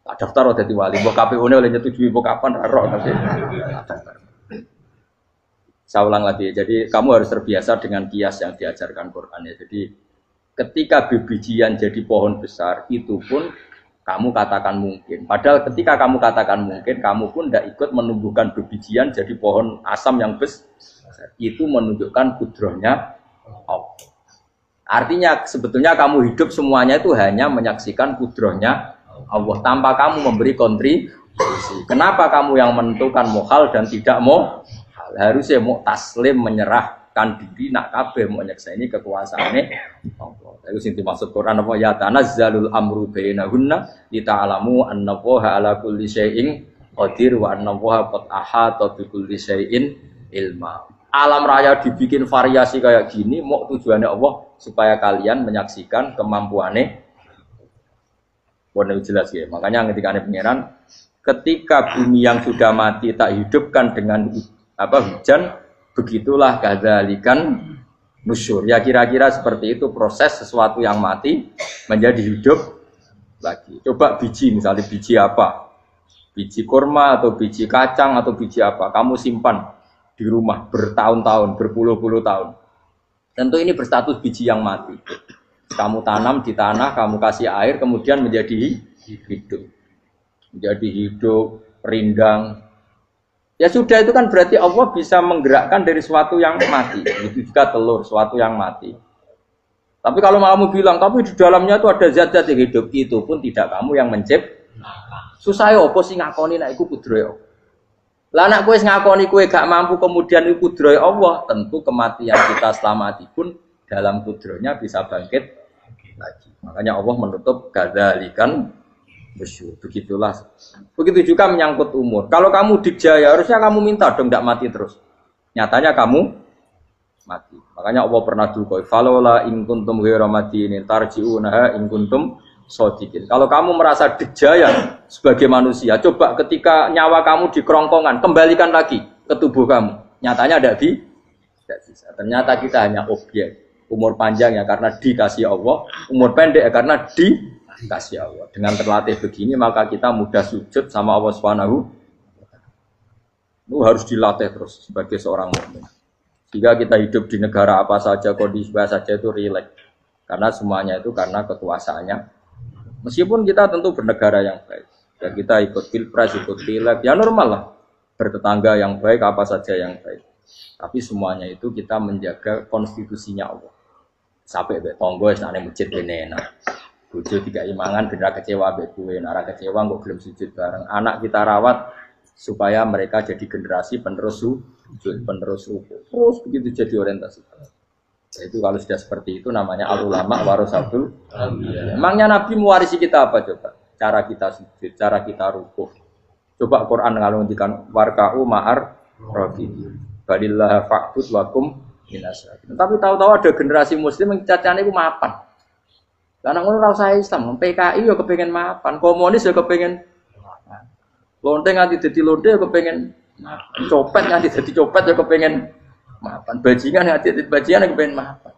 tak daftar udah jadi wali. Mbok KPU-ne oleh nyetujui mbok kapan ora nanti. Saya ulang lagi. Jadi kamu harus terbiasa dengan kias yang diajarkan Quran ya. Jadi ketika bibijian jadi pohon besar itu pun kamu katakan mungkin. Padahal ketika kamu katakan mungkin, kamu pun tidak ikut menumbuhkan bibijian jadi pohon asam yang besar. Itu menunjukkan kudrohnya Allah. Artinya sebetulnya kamu hidup semuanya itu hanya menyaksikan kudrohnya Allah tanpa kamu memberi kontribusi. Kenapa kamu yang menentukan mohal dan tidak mau? Harusnya mau taslim menyerahkan diri nak kabeh mau nyekseni kekuasaane Allah. Itu sing dimaksud Quran apa ya tanazzalul amru bainahunna lita'lamu annallaha ala kulli syai'in qadir wa annallaha qad ahata bi kulli syai'in ilma. Alam raya dibikin variasi kayak gini, mau tujuannya Allah supaya kalian menyaksikan kemampuannya. Boleh jelas ya. Makanya ketika ada pangeran, ketika bumi yang sudah mati tak hidupkan dengan hujan, begitulah kadzalikan nusyur. Ya kira-kira seperti itu proses sesuatu yang mati menjadi hidup lagi. Coba biji, misalnya biji apa? Biji kurma atau biji kacang atau biji apa? Kamu simpan di rumah bertahun-tahun, berpuluh-puluh tahun. Tentu ini berstatus biji yang mati. Kamu tanam di tanah, kamu kasih air, kemudian menjadi hidup. Menjadi hidup, rindang. Ya sudah, itu kan berarti Allah bisa menggerakkan dari sesuatu yang mati. Itu juga telur, sesuatu yang mati. Tapi kalau kamu bilang, tapi di dalamnya itu ada zat-zat yang hidup, itu pun tidak kamu yang menciptakan. Susah ya, apa sih ngakoni nek iku kudrohe. Lah anak kowe ngakoni kowe gak mampu kemudian iku kudrohe Allah, tentu kematian kita setelah mati pun dalam kudrohnya bisa bangkit lagi. Makanya Allah menutup kadzalikan nusyur. Begitulah. Begitu juga menyangkut umur. Kalau kamu dijaya harusnya kamu minta dong tidak mati terus. Nyatanya kamu mati. Makanya Allah pernah dukoi falola in kuntum ghairu madinin tarji'unaha in kuntum shodiqin. Kalau kamu merasa dijaya sebagai manusia, coba ketika nyawa kamu di kerongkongan, kembalikan lagi ke tubuh kamu. Nyatanya tidak bisa. Ternyata kita hanya objek. Umur panjang ya karena dikasih Allah, umur pendek ya karena dikasih Allah. Dengan terlatih begini maka kita mudah sujud sama Allah Subhanahu. Itu harus dilatih terus sebagai seorang mukmin. Jika kita hidup di negara apa saja, kondisi apa saja itu rileks. Karena semuanya itu karena kekuasaannya. Meskipun kita tentu bernegara yang baik, dan kita ikut pilpres, ikut pileg, ya normal lah. Bertetangga yang baik, apa saja yang baik. Tapi semuanya itu kita menjaga konstitusinya Allah. Sampai betonggo, senane masjid ini enak. Bojo tiga imangan, benar kecewa bekuwe, nara kecewa, kok belum sujud bareng. Anak kita rawat supaya mereka jadi generasi penerus sujud, penerus ruku. Terus begitu jadi orientasi. Itu kalau sudah seperti itu namanya al-ulama warasatul anbiya. Emangnya Nabi mewarisi kita apa coba? Cara kita sujud, cara kita rukuk. Coba Quran kalau ngendikan warka'u ma'ar rafiqin. Balillah fa'bud wakum minasyakirin. Tapi tahu-tahu ada generasi muslim yang cacane iku mapan. Karena ngono ora usah Islam, PKI yo kepengin mapan, komunis yo kepengin mapan. Lonte nganti dadi lonte yo kepengin mapan. Copet nganti dadi copet yo kepengin mapan, bajingan hati bajingan kepengen mapan.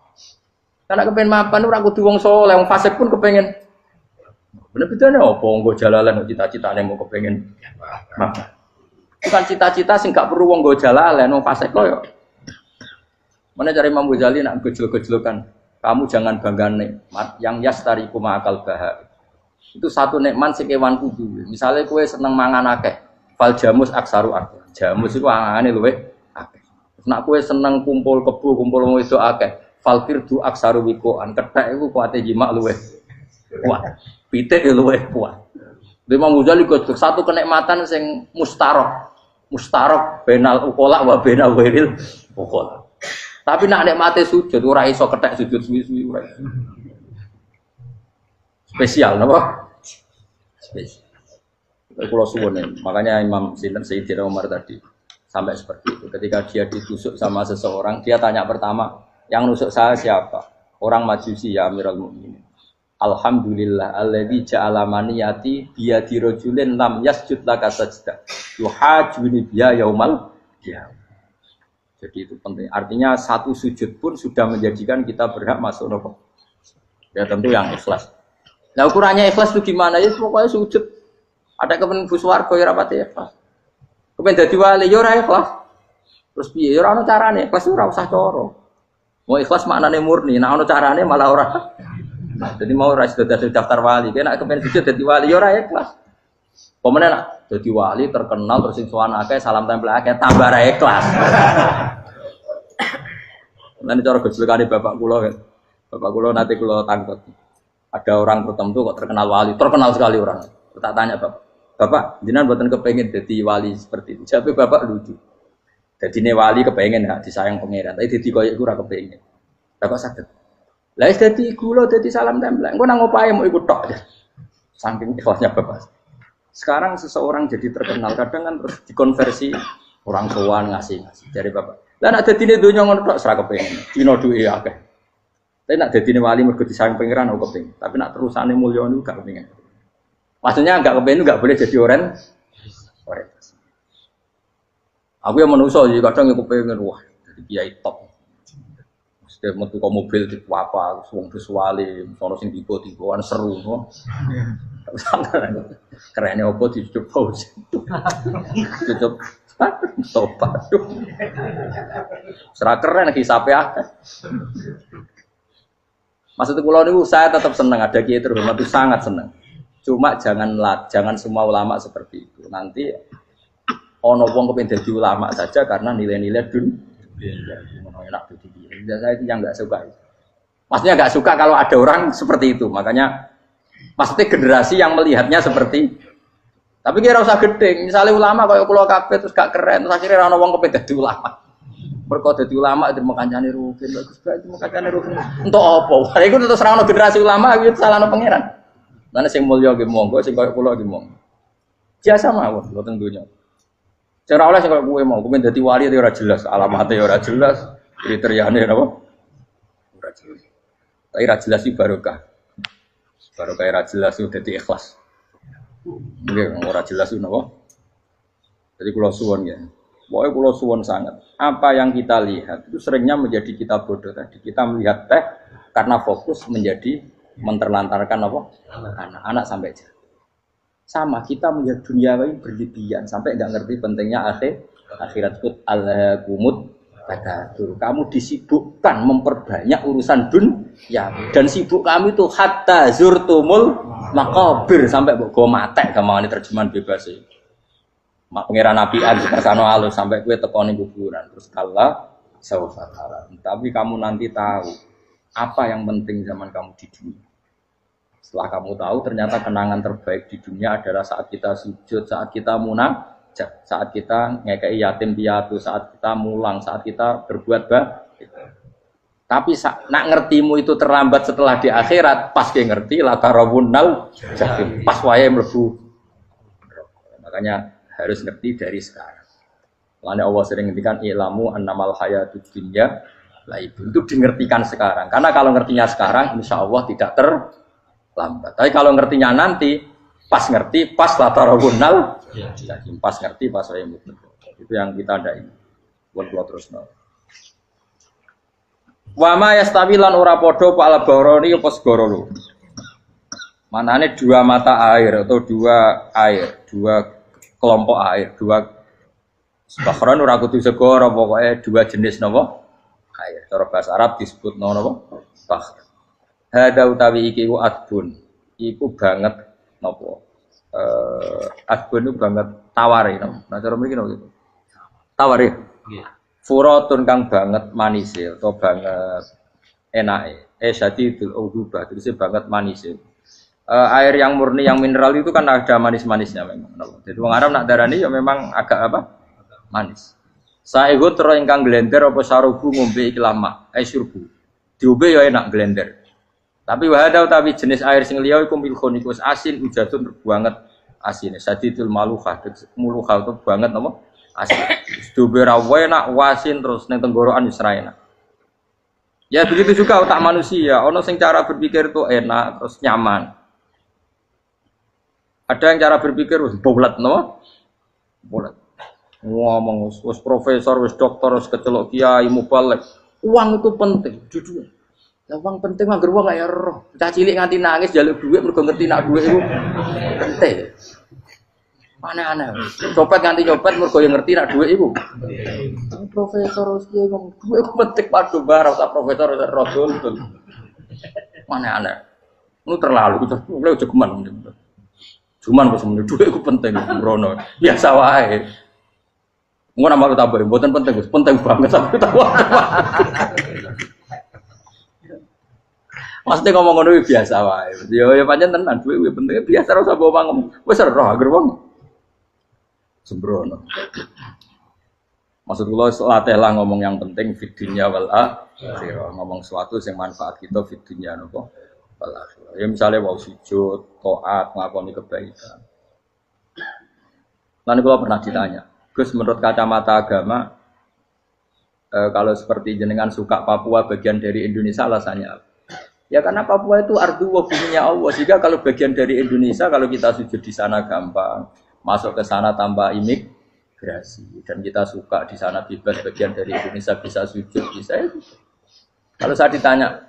Karena kepengen mapan ora kudu wong saleh, wong fasik pun kepengen. Bener bedane apa nggo jalalan cita-citane mau kepengen mapan. Bukan cita-cita sing gak perlu wong nggo jalalan, wong fasik kok yo. Mana cari Imam Ghazali nak gejol-gejolokan. Kamu jangan bangga nikmat yang yastariku ma'akal baha. Itu satu nikmat sing kewan kudu. Misalnya kowe seneng mangan akeh, fal jamus aksaru akeh. Jamus iku angane luwih akeh. Nak kowe seneng kumpul kebo, kumpul wedok akeh, falkir du aksaru wikoan. Kethek iku kuwate jimak luwih kuat. Pitik luwih kuat. Imam Ghazali kok satu kenikmatan sing mustarok. Mustarok benal ukola wa benal wiril ukola. Tapi nak mati sujud ora iso kethek sujud suwi-suwi ora. Spesial napa? Spesial. Kalau suwun makanya Imam Sayyidina Umar tadi sampai seperti itu. Ketika dia ditusuk sama seseorang, dia tanya pertama, yang nusuk saya siapa? Orang Majusi ya Amirul Mukminin. Alhamdulillah alladzi ja'ala maniyati biyadi rajulin lam yasjud laka sajdah. Yuhajuni biya yaumal qiyamah. Jadi itu penting. Artinya satu sujud pun sudah menjadikan kita berhak masuk neraka. Ya tentu yang ikhlas. Nah ukurannya ikhlas itu gimana? Ya pokoknya sujud. Ada kepen buswarga ya rapati ikhlas. Kepen dadi wali ya ora ikhlas. Terus piye? Ya ora ono carane. Ikhlas ora usah cara. Mau ikhlas maknane murni, nek ono carane malah ora. Jadi mau ora sudah daftar wali. Nek kepen sujud dadi wali ya ora ikhlas. Pemene nak dadi wali terkenal terus sing sowan akeh salam tempel akeh tambah ra ikhlas. Nanti cara gejolakane bapak kula kan. Bapak kula nanti kula tangkut. Ada orang tertentu kok terkenal wali, terkenal sekali orang. Tak tanya bapak, jenengan mboten kepengin dadi wali seperti itu. Jawabe bapak lucu. Dadine wali kepengin hak disayang pangeran, tapi dadi koyo iku ora kepengin. Bapak saged. Lah wis dadi kula dadi salam tempel. Engko nang opahe mau ikut tok. Saking ikhlasnya bapak. Sekarang seseorang jadi terkenal, kadang kan terus dikonversi orang sowan ngasih. Dari bapak. Lah nek dadine donya ngono tok ora kepengin. Dino duwe akeh. Tapi nak dadine wali mergo disayang pangeran aku kepengin. Tapi nak terusane mulya niku gak kepengin. Maksudnya enggak kepengin enggak boleh jadi oren. Aku yang manusa jadi kadang aku kepengin wah jadi kiai top. Mesti metu ke mobil di apa wong visuale, sono sing tiba-tiba seru no. Kerene opo dicucuk pause. Cucuk tobat. Serah keren hisape akeh. Maksud kula niku saya tetap senang ada kiai terhormat itu sangat senang. Cuma jangan semua ulama seperti itu. Nanti ono wong kepengin dadi ulama saja karena nilai-nilai dunia. Enak dadi kiai. Saya itu yang enggak suka. Maksudnya enggak suka kalau ada orang seperti itu. Makanya maksudnya generasi yang melihatnya seperti tapi kira usah gede. Misalnya ulama kaya kula kabeh terus gak keren, terus akhirnya ono wong kepengin dadi ulama. Mergo dadi ulama terima kancane rugen, bagus banget terima kancane rugen. Entuk apa? Iku terus ora ono generasi ulama iki salahno pangeran. Lan sing mulya nggih monggo, sing koyo kula nggih monggo. Biasa mawon mboten donya. Cara oleh sing koyo kowe mau, kowe dadi wali ora jelas, alamate ora jelas, kriteriane napa? Ora jelas. Tapi ora jelas iki barokah. Barokah ora jelas itu dadi ikhlas. Nggih, ora jelas itu napa? Jadi kula suwun ya. Pokoknya kula suwun sangat. Apa yang kita lihat itu seringnya menjadi kita bodoh tadi. Kita melihat teh karena fokus menjadi menterlantarkan apa? Anak-anak sampai jatuh. Sama kita melihat dunia ini berlebihan sampai enggak ngerti pentingnya akhirat itu alhaqumut takatsur. Kamu disibukkan memperbanyak urusan dunia dan sibuk kamu itu hatta zurtumul maqabir sampai mbok go matek gamane terjemahan bebas iki. Pangeran Nabian di Kersano Alus sampai kue tekoni kuburan terus kalah sawfataran. Tapi kamu nanti tahu apa yang penting zaman kamu di dunia. Setelah kamu tahu ternyata kenangan terbaik di dunia adalah saat kita sujud, saat kita munajat, saat kita ngekei yatim piatu, saat kita mulang, saat kita berbuat baik. Tapi nak ngertimu itu terlambat setelah di akhirat, pas dia ngerti la tarawunnal jahim, pas wae mlebu. Makanya harus ngerti dari sekarang. Makanya Allah sering ngertikan ilamu annamal hayatud dunya lah itu dingertikan sekarang. Karena kalau ngertinya sekarang insya Allah tidak terlambat. Tapi kalau ngertinya nanti pas ngerti pas latarawunnal pas ngerti pas saya mutu. Itu yang kita ada ini. Buat terus no. Wa ma yastawi lan ora padha pal baroni apa segara lho. Manane dua mata air atau dua air, dua kelompok air, dua bahron ora kudu segara, pokoke dua jenis napa? Air. Cara bahasa Arab disebut napa? Bahr. Hada utawi iki ku adbun. Iku banget napa? Adbun itu banget tawari napa? Nah cara mriki napa gitu. Tawari. Nggih. Furatun kang banget manise atau banget enake. Syadidul udubah, terus banget manise. Air yang murni yang mineral itu kan ada manis-manisnya memang. Jadi wong Arab nak darani ya memang agak apa? Manis. Saeho tero ingkang glender apa sarubu ngombe iki lama, syurbu. Diombe ya enak glender. Tapi wahada utawi jenis air sing liya iku milkhun iku asin ujatun banget asine. Sadidul maluha, muluha itu banget napa? Asin. Diombe ra enak wasin terus ning tenggorokan wis ra enak. Ya begitu juga otak manusia, ono sing cara berpikir itu enak terus nyaman. Ada yang cara berpikir wis bolet napa? Bolet. Ngomong wis profesor, wis dokter, wis kecelok kiai mubalek. Uang itu penting, jujur. Lah uang penting anggar wong kaya roh. Cah cilik nganti nangis njaluk dhuwit mergo ngerti nak dhuwit iku penting. Aneh-aneh. Copet nganti nyopet mergo yo ngerti nak dhuwit iku. Profesor wis kiai ngomong dhuwit penting padha bar ora profesor ora rodol. Aneh-aneh. Lu terlalu lu jogeman. Cuman kok semeneh dhuwit iku penting rono. Biasa wae. Ngono nama lu tambah, mboten penting, penting banget sampe tahu. Maksudnya ngomong ngono biasa wae. Ya pancen tenan duwe penting biasa ora usah bawa ngomong. Wis roh agar wong sembrono. Maksud kula latih lah ngomong yang penting fid dunya wal akhirah. Ngomong sesuatu yang manfaat kita fid dunya napa wal akhirah. Ya misale wau sujud, taat, ngakoni kebaikan. Lan kula pernah ditanya, Gus, menurut kacamata agama, kalau seperti jenengan suka Papua bagian dari Indonesia, alasannya apa? Ya karena Papua itu ardu wa buminya Allah. Jika kalau bagian dari Indonesia, kalau kita sujud di sana gampang, masuk ke sana tanpa imigrasi, dan kita suka di sana bebas bagian dari Indonesia bisa sujud, bisa ya. Kalau saya ditanya,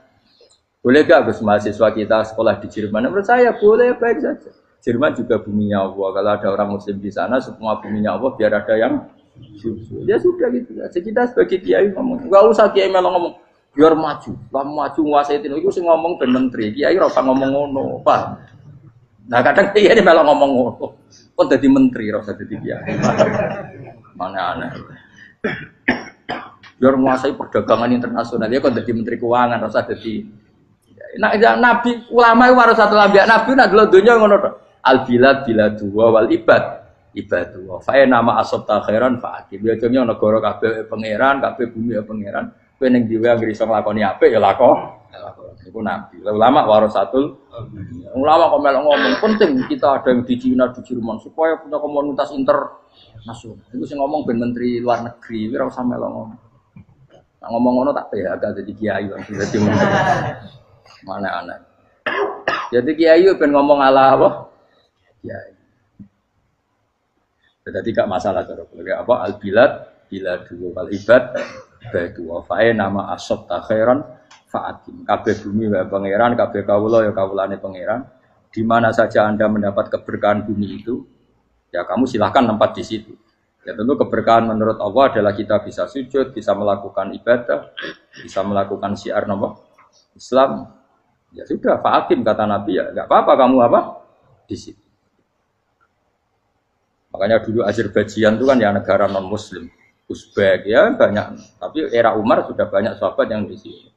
boleh gak Gus mahasiswa kita sekolah di Jerman? Menurut saya boleh, baik saja. Jerman juga buminya Allah. Kalau ada orang Muslim di sana, semua buminya Allah. Biar ada yang ya sudah gitu. Jadi kita sebagai kiai ngomong, nggak usah kiai malah ngomong biar maju, maju nguasai itu. Itu sih ngomong ben menteri. Kiai rasa ngomong ngono, pak. Nah kadang kiai ini malah ngomong ngono. Kok jadi menteri rasa jadi kiai. Mana aneh. Biar menguasai perdagangan internasional ya kok jadi menteri keuangan rasa jadi. Nah nabi ulama itu harus satu lambiak nabi. Nah dulu dunia ngono tuh. Al bilad biladu wal ibad ibadu. Fa nama asabta khairan fa akim. Ya contohnya negara kabeh pangeran, kabeh bumi pangeran. Kowe ning dhewe anggere iso nglakoni apik ya lakon. Iku nabi. Ulama warasatul ulama kok melok ngomong penting kita ada yang di Cina di Jerman supaya punya komunitas internasional. Iku sing ngomong ben menteri luar negeri ora usah melok ngomong. Nah, ngomong ngono tak PHK jadi kiai lan dadi menteri. Mana aneh. Jadi kiai ben ngomong ala apa? Ya. Jadi gak masalah cara apa al bilad biladu wal ibad badu wa fa nama asab ta khairan fa'atim. Kabeh bumi wa pangeran, kabeh kawula ya kawulane pangeran. Di mana saja Anda mendapat keberkahan bumi itu, ya kamu silahkan tempat di situ. Ya tentu keberkahan menurut Allah adalah kita bisa sujud, bisa melakukan ibadah, bisa melakukan syiar nama Islam. Ya sudah, fa'atim kata Nabi ya, enggak apa-apa kamu apa? Di situ. Makanya dulu Azerbaijan itu kan ya negara non-Muslim, Uzbek ya banyak. Tapi era Umar sudah banyak sahabat yang di sini.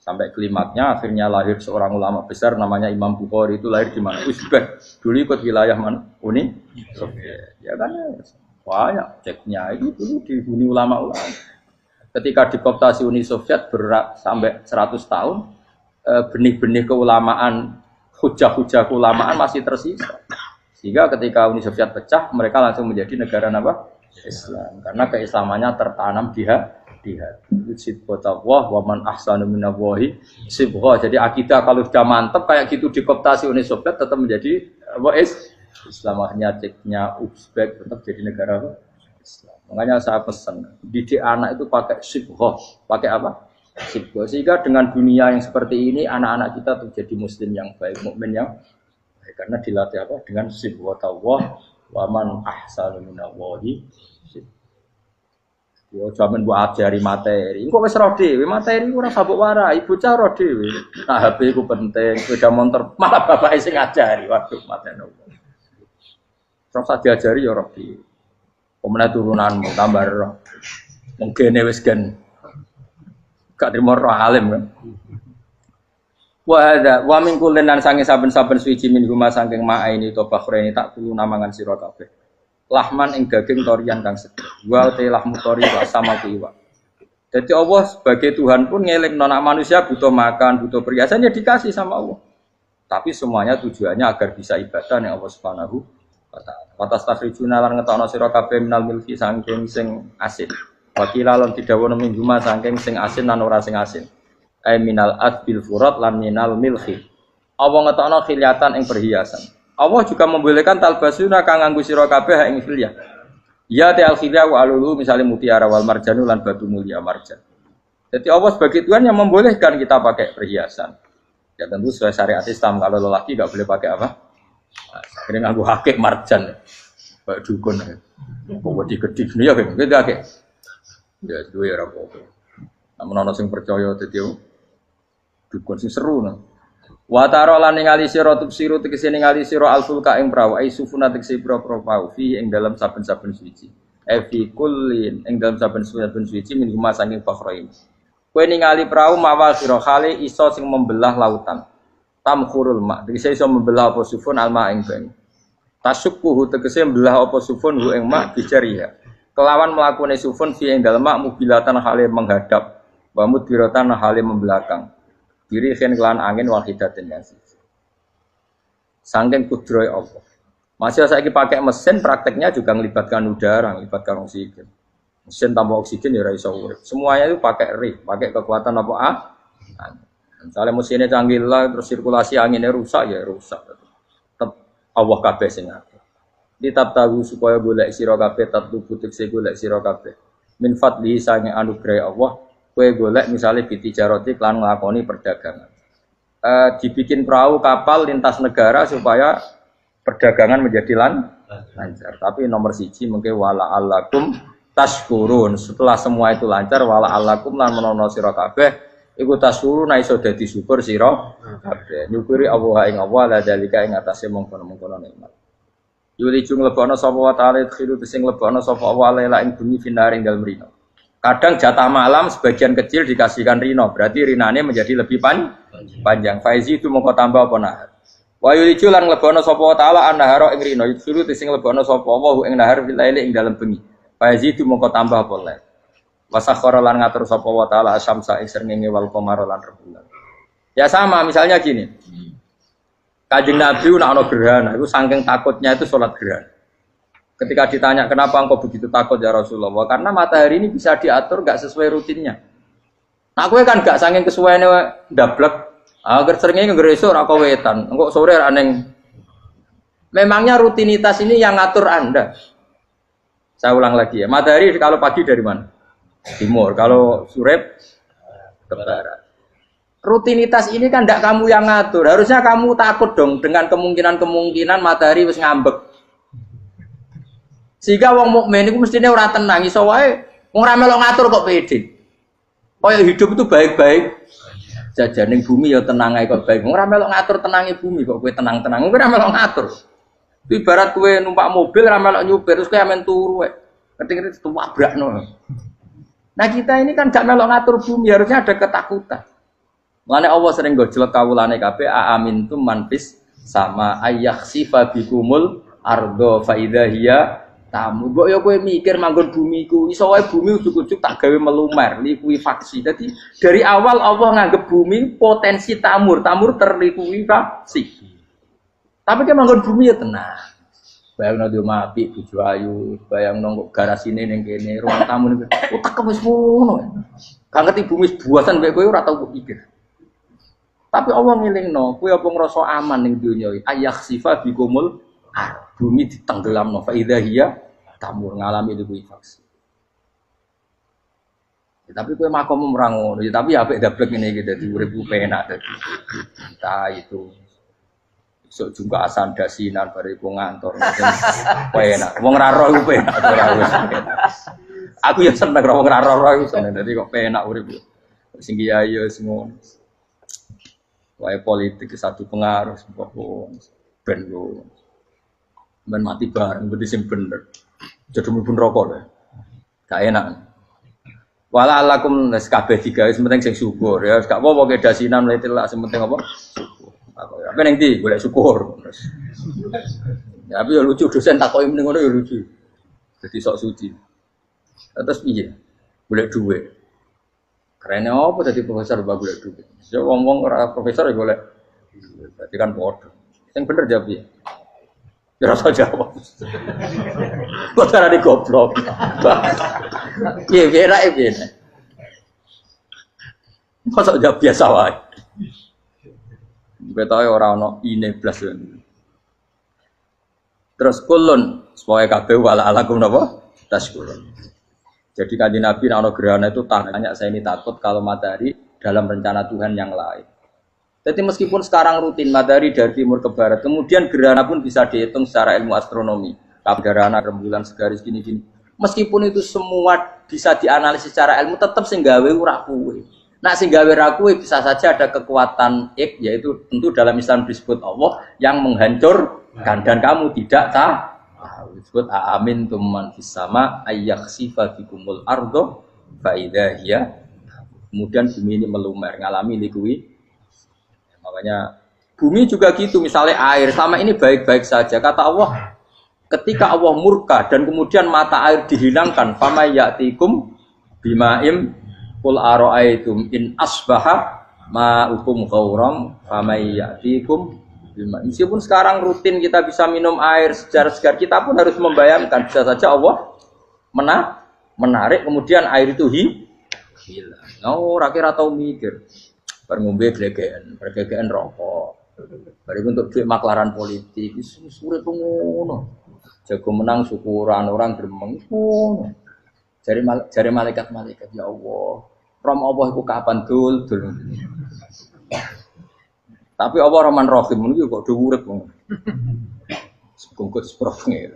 Sampai klimaknya akhirnya lahir seorang ulama besar namanya Imam Bukhari itu lahir di mana? Uzbek. Dulu ikut wilayah mana? Uni Soviet. Ya kan banyak ceknya itu dulu dihuni ulama-ulama. Ketika dikooptasi Uni Soviet berat sampai 100 tahun, benih-benih keulamaan, hujah-hujah keulamaan masih tersisa. Sehingga ketika Uni Soviet pecah, mereka langsung menjadi negara apa? Islam. Karena keislamannya tertanam di hati. Sibghatullah wa man ahsanu minallahi sibghah. Jadi akidah kalau sudah mantap kayak gitu dikooptasi Uni Soviet tetap menjadi Islam. Akhirnya ceknya Uzbek tetap jadi negara Islam. Makanya saya pesan, didik anak itu pakai sibghah. Pakai apa? Sibghah. Sehingga dengan dunia yang seperti ini, anak-anak kita tuh jadi muslim yang baik, mukmin yang karena dilatih apa dengan sibghatullah wa man ahsanu minallahi yo jaman mbok ajari materi engko wis ro dhewe materi ora sabuk warai bocah ro dhewe nah HP ku penting sepeda motor malah bapake sing ngajari waduh mateni terus diajari yo ro dhewe pemene turunanmu tambah ro mungkin wis gen gak trimo ro alim kan. Wa min kullin lan sange saben-saben suci min huma saking ma'a ini to bakhreni tak kulo namangan sira kabeh. lahman ing daging torian kang seger. Wa te lahmu tori wa sama iwa. Jadi Allah sebagai Tuhan pun ngelingno nek manusia butuh makan, butuh perhiasan ya dikasih sama Allah. Tapi semuanya tujuannya agar bisa ibadah ning Allah Subhanahu wa taala. Watas takhrijuna lan ngetokno sira kabeh minal milki saking sing asin. Wakila lan didhawuhna minggu mas saking sing asin lan ora sing asin. Ai minal adbil furat lan minal milki. Allah ngetokno khilyatan ing perhiasan. Allah juga membolehkan talbasuna kang nganggo sira kabeh ing khilyah. Ya ta'al khilya wa alulu misalnya mutiara wal marjanu lan batu mulia marjan. Jadi Allah sebagai Tuhan yang membolehkan kita pakai perhiasan. Ya tentu sesuai syariat Islam, kalau lelaki enggak boleh pakai apa? Akhirnya nganggo hakik marjan. Kayak dukun. Kok digedhi ya gitu akeh. Ya duwe ora apa-apa. Namun ana sing percaya dadi dukun sing seru nah. Wa taro lan ningali sira tubsiru tegese ningali sira alfulka ing prawa ai sufuna tegese pro-pro pau fi ing dalam saben-saben suci. Fi kullin ing dalam saben-saben suci min huma saking fakhrain. Kowe ningali prau mawa sira khali iso sing membelah lautan. Tamkhurul ma tegese iso membelah apa sufun alma ing banyu. Tasukkuhu tegese membelah apa sufun hu ing ma bijariha. Kelawan mlakune sufun fi ing dalem mak mubilatan hale menghadap wa mudbiratan hale membelakang. Diri khen kelan angin wahidatin yang siji. Saking kudrohe Allah. Masih saiki pakai mesin prakteknya juga melibatkan udara, melibatkan oksigen. Mesin tanpa oksigen ya ora iso urip. Semuanya itu pakai rig, pakai kekuatan apa Misalnya mesinnya canggih lah, terus sirkulasi anginnya rusak ya rusak. Tetap Allah kabeh sing ngatur. Ditab tahu supaya golek sira kabeh tatu butik se golek sira kabeh. Min fadli sange anugerah Allah. Kue golek misalnya bitijaroti klan nglakoni perdagangan. Dibikin perahu kapal lintas negara supaya perdagangan menjadi lancar. Tapi nomor siji mungkin wala alakum tashkurun. Setelah semua itu lancar wala alakum lan menono sira kabeh iku tashkurun iso dadi syukur sira kabeh. Nyukuri Allah ing Allah la dalika ing atase mongkon-mongkon nikmat. Yuli jung lebokno sapa wa ta'ala khiru sing lebokno sapa Allah lela ing bumi finaring dalem rino. Kadang jatah malam sebagian kecil dikasihkan rino, berarti rinane menjadi lebih panjang. Faizi itu mongko tambah apa nahar. Wa yuliju lan lebono sapa taala annahara ing rino, yusuru sing lebono sapa wa ing nahar fil laili ing dalem bengi. Faizi itu mongko tambah apa lae. Wasakhara lan ngatur sapa wa taala asyamsa ing srengenge wal qamara lan rembulan. Ya sama, misalnya gini. Kanjeng Nabi nek ana gerhana, itu saking takutnya itu salat gerhana. Ketika ditanya kenapa engkau begitu takut ya Rasulullah, karena matahari ini bisa diatur gak sesuai rutinnya. Nah, gue kan gak saking kesuaiannya ndablek, agar seringnya ngeresuk ora wetan, engko sore aneh. Memangnya rutinitas ini yang ngatur Anda. Saya ulang lagi ya, matahari kalau pagi dari mana? Timur, kalau sore ke barat. Rutinitas ini kan ndak kamu yang ngatur, harusnya kamu takut dong dengan kemungkinan matahari wis ngambek. Sehingga wong mukmin iku mestine ora tenang iso wae wong ora melok ngatur kok pede. Kaya hidup itu baik-baik saja ning bumi ya tenang ae kok baik. Wong ora melok ngatur tenange bumi kok kowe tenang-tenang. Kowe ora melok ngatur. Itu ibarat kowe numpak mobil ora melok nyupir terus kowe amen turu wae. Keting-keting tabrakno. Nah, kita ini kan gak melok ngatur bumi, harusnya ada ketakutan. Mulane Allah sering gojlek kawulane kabeh aamintum manfis sama ayakhsifa bikumul ardo fa idza hiya tamu, kok ya kowe mikir manggon bumi ku iso wae bumi ujug-ujug tak gawe melumer, likuifaksi. Jadi dari awal Allah nganggep bumi potensi tamur terlikuifaksi. Tapi kan manggon bumi ya tenang. Bayangno di omah apik bojo ayu, bayangno kok garasine ning kene, ruang tamu ning kene. Otak wis ngono. Gak ngerti bumi buasan mek kowe ora tau pikir. Tapi Allah ngelingno, kowe apa ngrasa aman ning donya iki? Ayakhsifa bikumul bumi ditenggelamno fa idza hiya tamur ngalami likuifaksi. Ya, tapi kowe makom ora ngono, ya, tapi apik dablek ngene iki dadi urip penak dadi. Kita itu esuk juga asan dasinan bariku ngantor. Penak. Wong ra roh iku penak ora wis. Aku ya seneng wong ra roh iku seneng dadi kok penak urip. Sing kiai ya semua. Wae politik satu pengaruh ben yo. Ben mati bareng berarti sing bener. Jadi mlebu neraka lho. Gak enak. Wala alakum nas kabeh digawe penting sing syukur ya. Gak apa-apa ke dasinan mlete lah sing penting apa? Apa ya? Apa ning ndi golek syukur. Ya, tapi ya lucu dosen takoki mending ngono ya lucu. Jadi sok suci. Terus piye? Golek duit. Kerennya apa jadi profesor mbak golek duit? Saya ngomong ora profesor ya golek. Berarti kan bodoh. Yang bener jawab ya. Ya rasa jawab. Kok cara di goblok. Iya biasa biasa. Masa jawab biasa wae. Betawe ora ono ine blas. Terus kulun supaya kabeh wala alakum napa? Taskulun. Jadi kanjeng Nabi ana gerhana itu tanya saya ini takut kalau matahari dalam rencana Tuhan yang lain. Jadi meskipun sekarang rutin matahari dari timur ke barat, kemudian gerhana pun bisa dihitung secara ilmu astronomi. Gerhana rembulan segaris gini-gini. Meskipun itu semua bisa dianalisis secara ilmu, tetap sing gawe ora kuwe. Nak sing gawe ra kuwe bisa saja ada kekuatan yaitu tentu dalam Islam disebut Allah yang menghancurkan dan kamu tidak tahu. Disebut amin tumman fis sama ayyakhsifa bikumul ardo fa idza hiya. Kemudian bumi ini melumer ngalami likui. Makanya bumi juga gitu, misalnya air sama ini baik-baik saja. Kata Allah, ketika Allah murka dan kemudian mata air dihilangkan, fama ya'tikum bimaim qul ara'aitum in asbaha ma'ukum ghauram fama ya'tikum. Meskipun sekarang rutin kita bisa minum air segar-segar, kita pun harus membayangkan bisa saja Allah menarik kemudian air itu hilang. Oh, rakyat atau mikir, ngombe glegeken rokok, bari untuk duit maklaran politik, sulit ngono. Jago menang syukuran orang gremeng ngono. Jari malaikat ya Allah, rom Allah iku kapan dul. Tapi apa Rahman Rahim ini kok do urip ngono. Sekungkut seprovenge.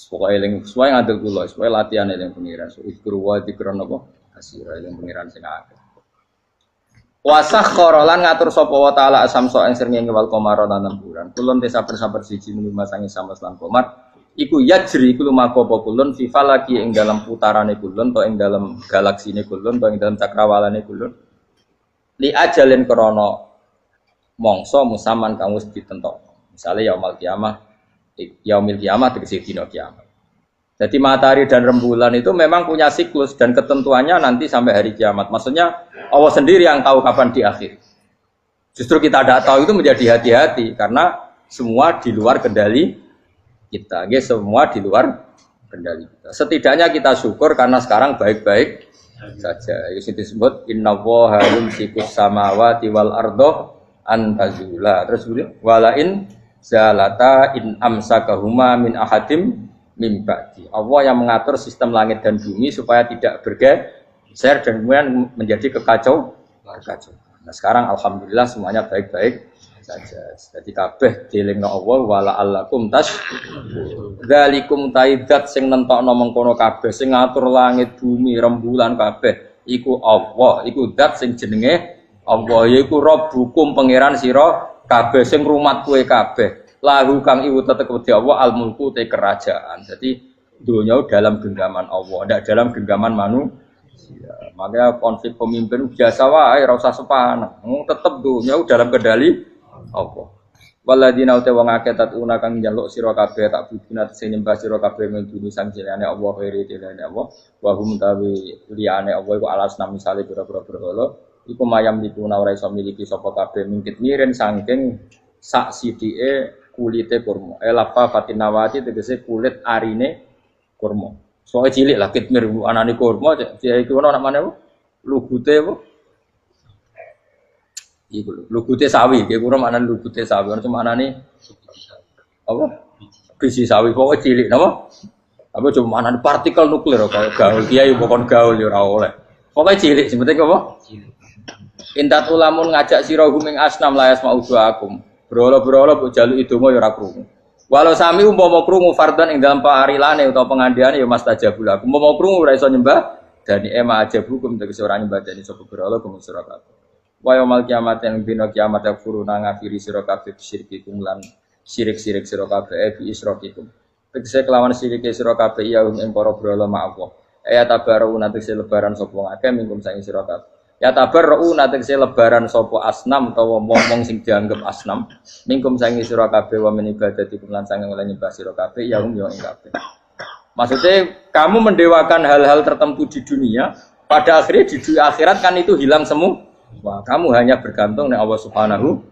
Pokoke eling suwe ngandel kula, suwe latihan eling pengiran. Ikru wa dikron apa? Asira eling pengiran sing akeh. Wasakhkhara lan ngatur sapa wa taala asamso ing srengenge wal qamara lan bulan. Kulun te sabar-sabar siji mung masangi samas lan qamar. Iku yajri iku lumaku apa kulun fi falaki ing dalam putarane kulun to ing dalam galaksine kulun to ing dalam cakrawalane kulun. Li ajalin krana mangsa musaman kang wis ditentokno. Misale yaumul kiamah tegese dina kiamat. Jadi matahari dan rembulan itu memang punya siklus dan ketentuannya nanti sampai hari kiamat. Maksudnya Allah sendiri yang tahu kapan di akhir. Justru kita tidak tahu itu menjadi hati-hati karena semua di luar kendali kita. Semua di luar kendali kita. Setidaknya kita syukur karena sekarang baik-baik saja. Itu disebut innallaha yumsikus samawati wal ardo an tazula. Terus walain zalata in amsakahuma min ahadim mim ba'di. Allah yang mengatur sistem langit dan bumi supaya tidak bergeser dan kemudian menjadi kekacauan. Nah, sekarang alhamdulillah semuanya baik-baik saja. Jadi kabeh dielingno Allah wala allakum dzalikum taidat sing nentokno mengkono kabeh sing ngatur langit bumi rembulan kabeh iku Allah, iku zat sing jenenge Allah, yaiku Rabbukum pangeran sira kabeh sing rumat kowe kabeh. Lahu kang iku tetep wedi Allah al mulku te kerajaan. Jadi dunia dalam genggaman Allah, tidak dalam genggaman manusia. Makanya konflik pemimpin biasa wae ora usah sepan. Tetep dunia dalam kendali Allah. Waladina uta wong akeh tatuna kang njaluk sira kabeh tak budina sing nyembah sira kabeh menduni sang jenenge Allah khairi dilane Allah wa hum tawi liyane Allah iku alasna misale pira-pira berhala iku mayam dituna ora iso miliki sapa kabeh mingkit miren saking sak sidike kulite kurma lafa fatinawati tegese kulit arine kurma soe cilik lah kitmir anane kurma dia iku ana mana lugute apa iku lugute sawi, ki kurang maknane lugute sawi, ono maknane apa? Biji sawi pokoke cilik napa? Apa cuma maknane partikel nuklir kaya gaul kiai pokon gaul ya ora oleh. Pokoke cilik sing penting apa? Cilik. Intat ulamun ngajak sira huming asnam layas mauduakum. Berhala-berhala mbok jaluki donga ya ora krungu. Walau sami umpama krungu fardhan ing dalam parilane utawa pengandiane ya mastajabul aku. Umpama krungu ora iso nyembah dani ema ajabukum tegese ora nyembah dani sapa berhala kuwi sira kabeh. Wa yaumil kiamat yang dina kiamat yakfuruna ngafiri sira kabeh syirikikum lan syirik-syirik sira kabeh bi isrokikum. Tegese kelawan syirike sira kabeh ya ing para berhala Allah. Tabaruna tegese lebaran sapa ngakeh mingkum saing sira kabeh. Ya tabarru natekse lebaran sapa asnam utawa wong sing dianggep asnam mingkum sangi sira kabeh wa min ibadatikum lan sange oleh nyembah sira kabeh ya hum ya ing kabeh. Maksudnya kamu mendewakan hal-hal tertentu di dunia, pada akhirnya di akhirat kan itu hilang semua. Wah, kamu hanya bergantung dengan Allah Subhanahu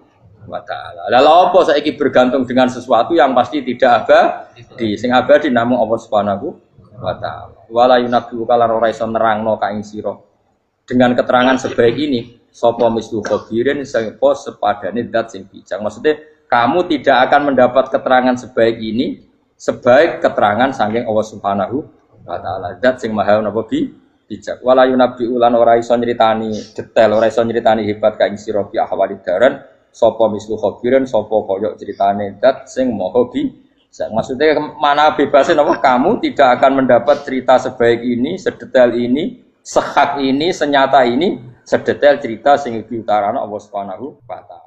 wa taala. Lalu apa saiki bergantung dengan sesuatu yang pasti tidak abadi, sing abadi namung Allah Subhanahu wa taala. Wala yunabbi'uka lan ora iso nerangno ka ing sira dengan keterangan sebaik ini sapa mislu khabirin sapa sepadane zat sing bijak. Maksudnya kamu tidak akan mendapat keterangan sebaik ini sebaik keterangan saking Allah Subhanahu wa taala zat sing maha napa bijak. Wala yunabbi'u lan ora iso nyritani detail, ora iso nyritani hebat ka ing sira bi ahwalid daran sapa mislu khabirin sapa kaya critane zat sing maha bijak. Maksudnya mana bebasnya napa kamu tidak akan mendapat cerita sebaik ini, sedetail ini, sehak ini, senyata ini, sedetail cerita sing diutarana Allah Subhanahu wa taala.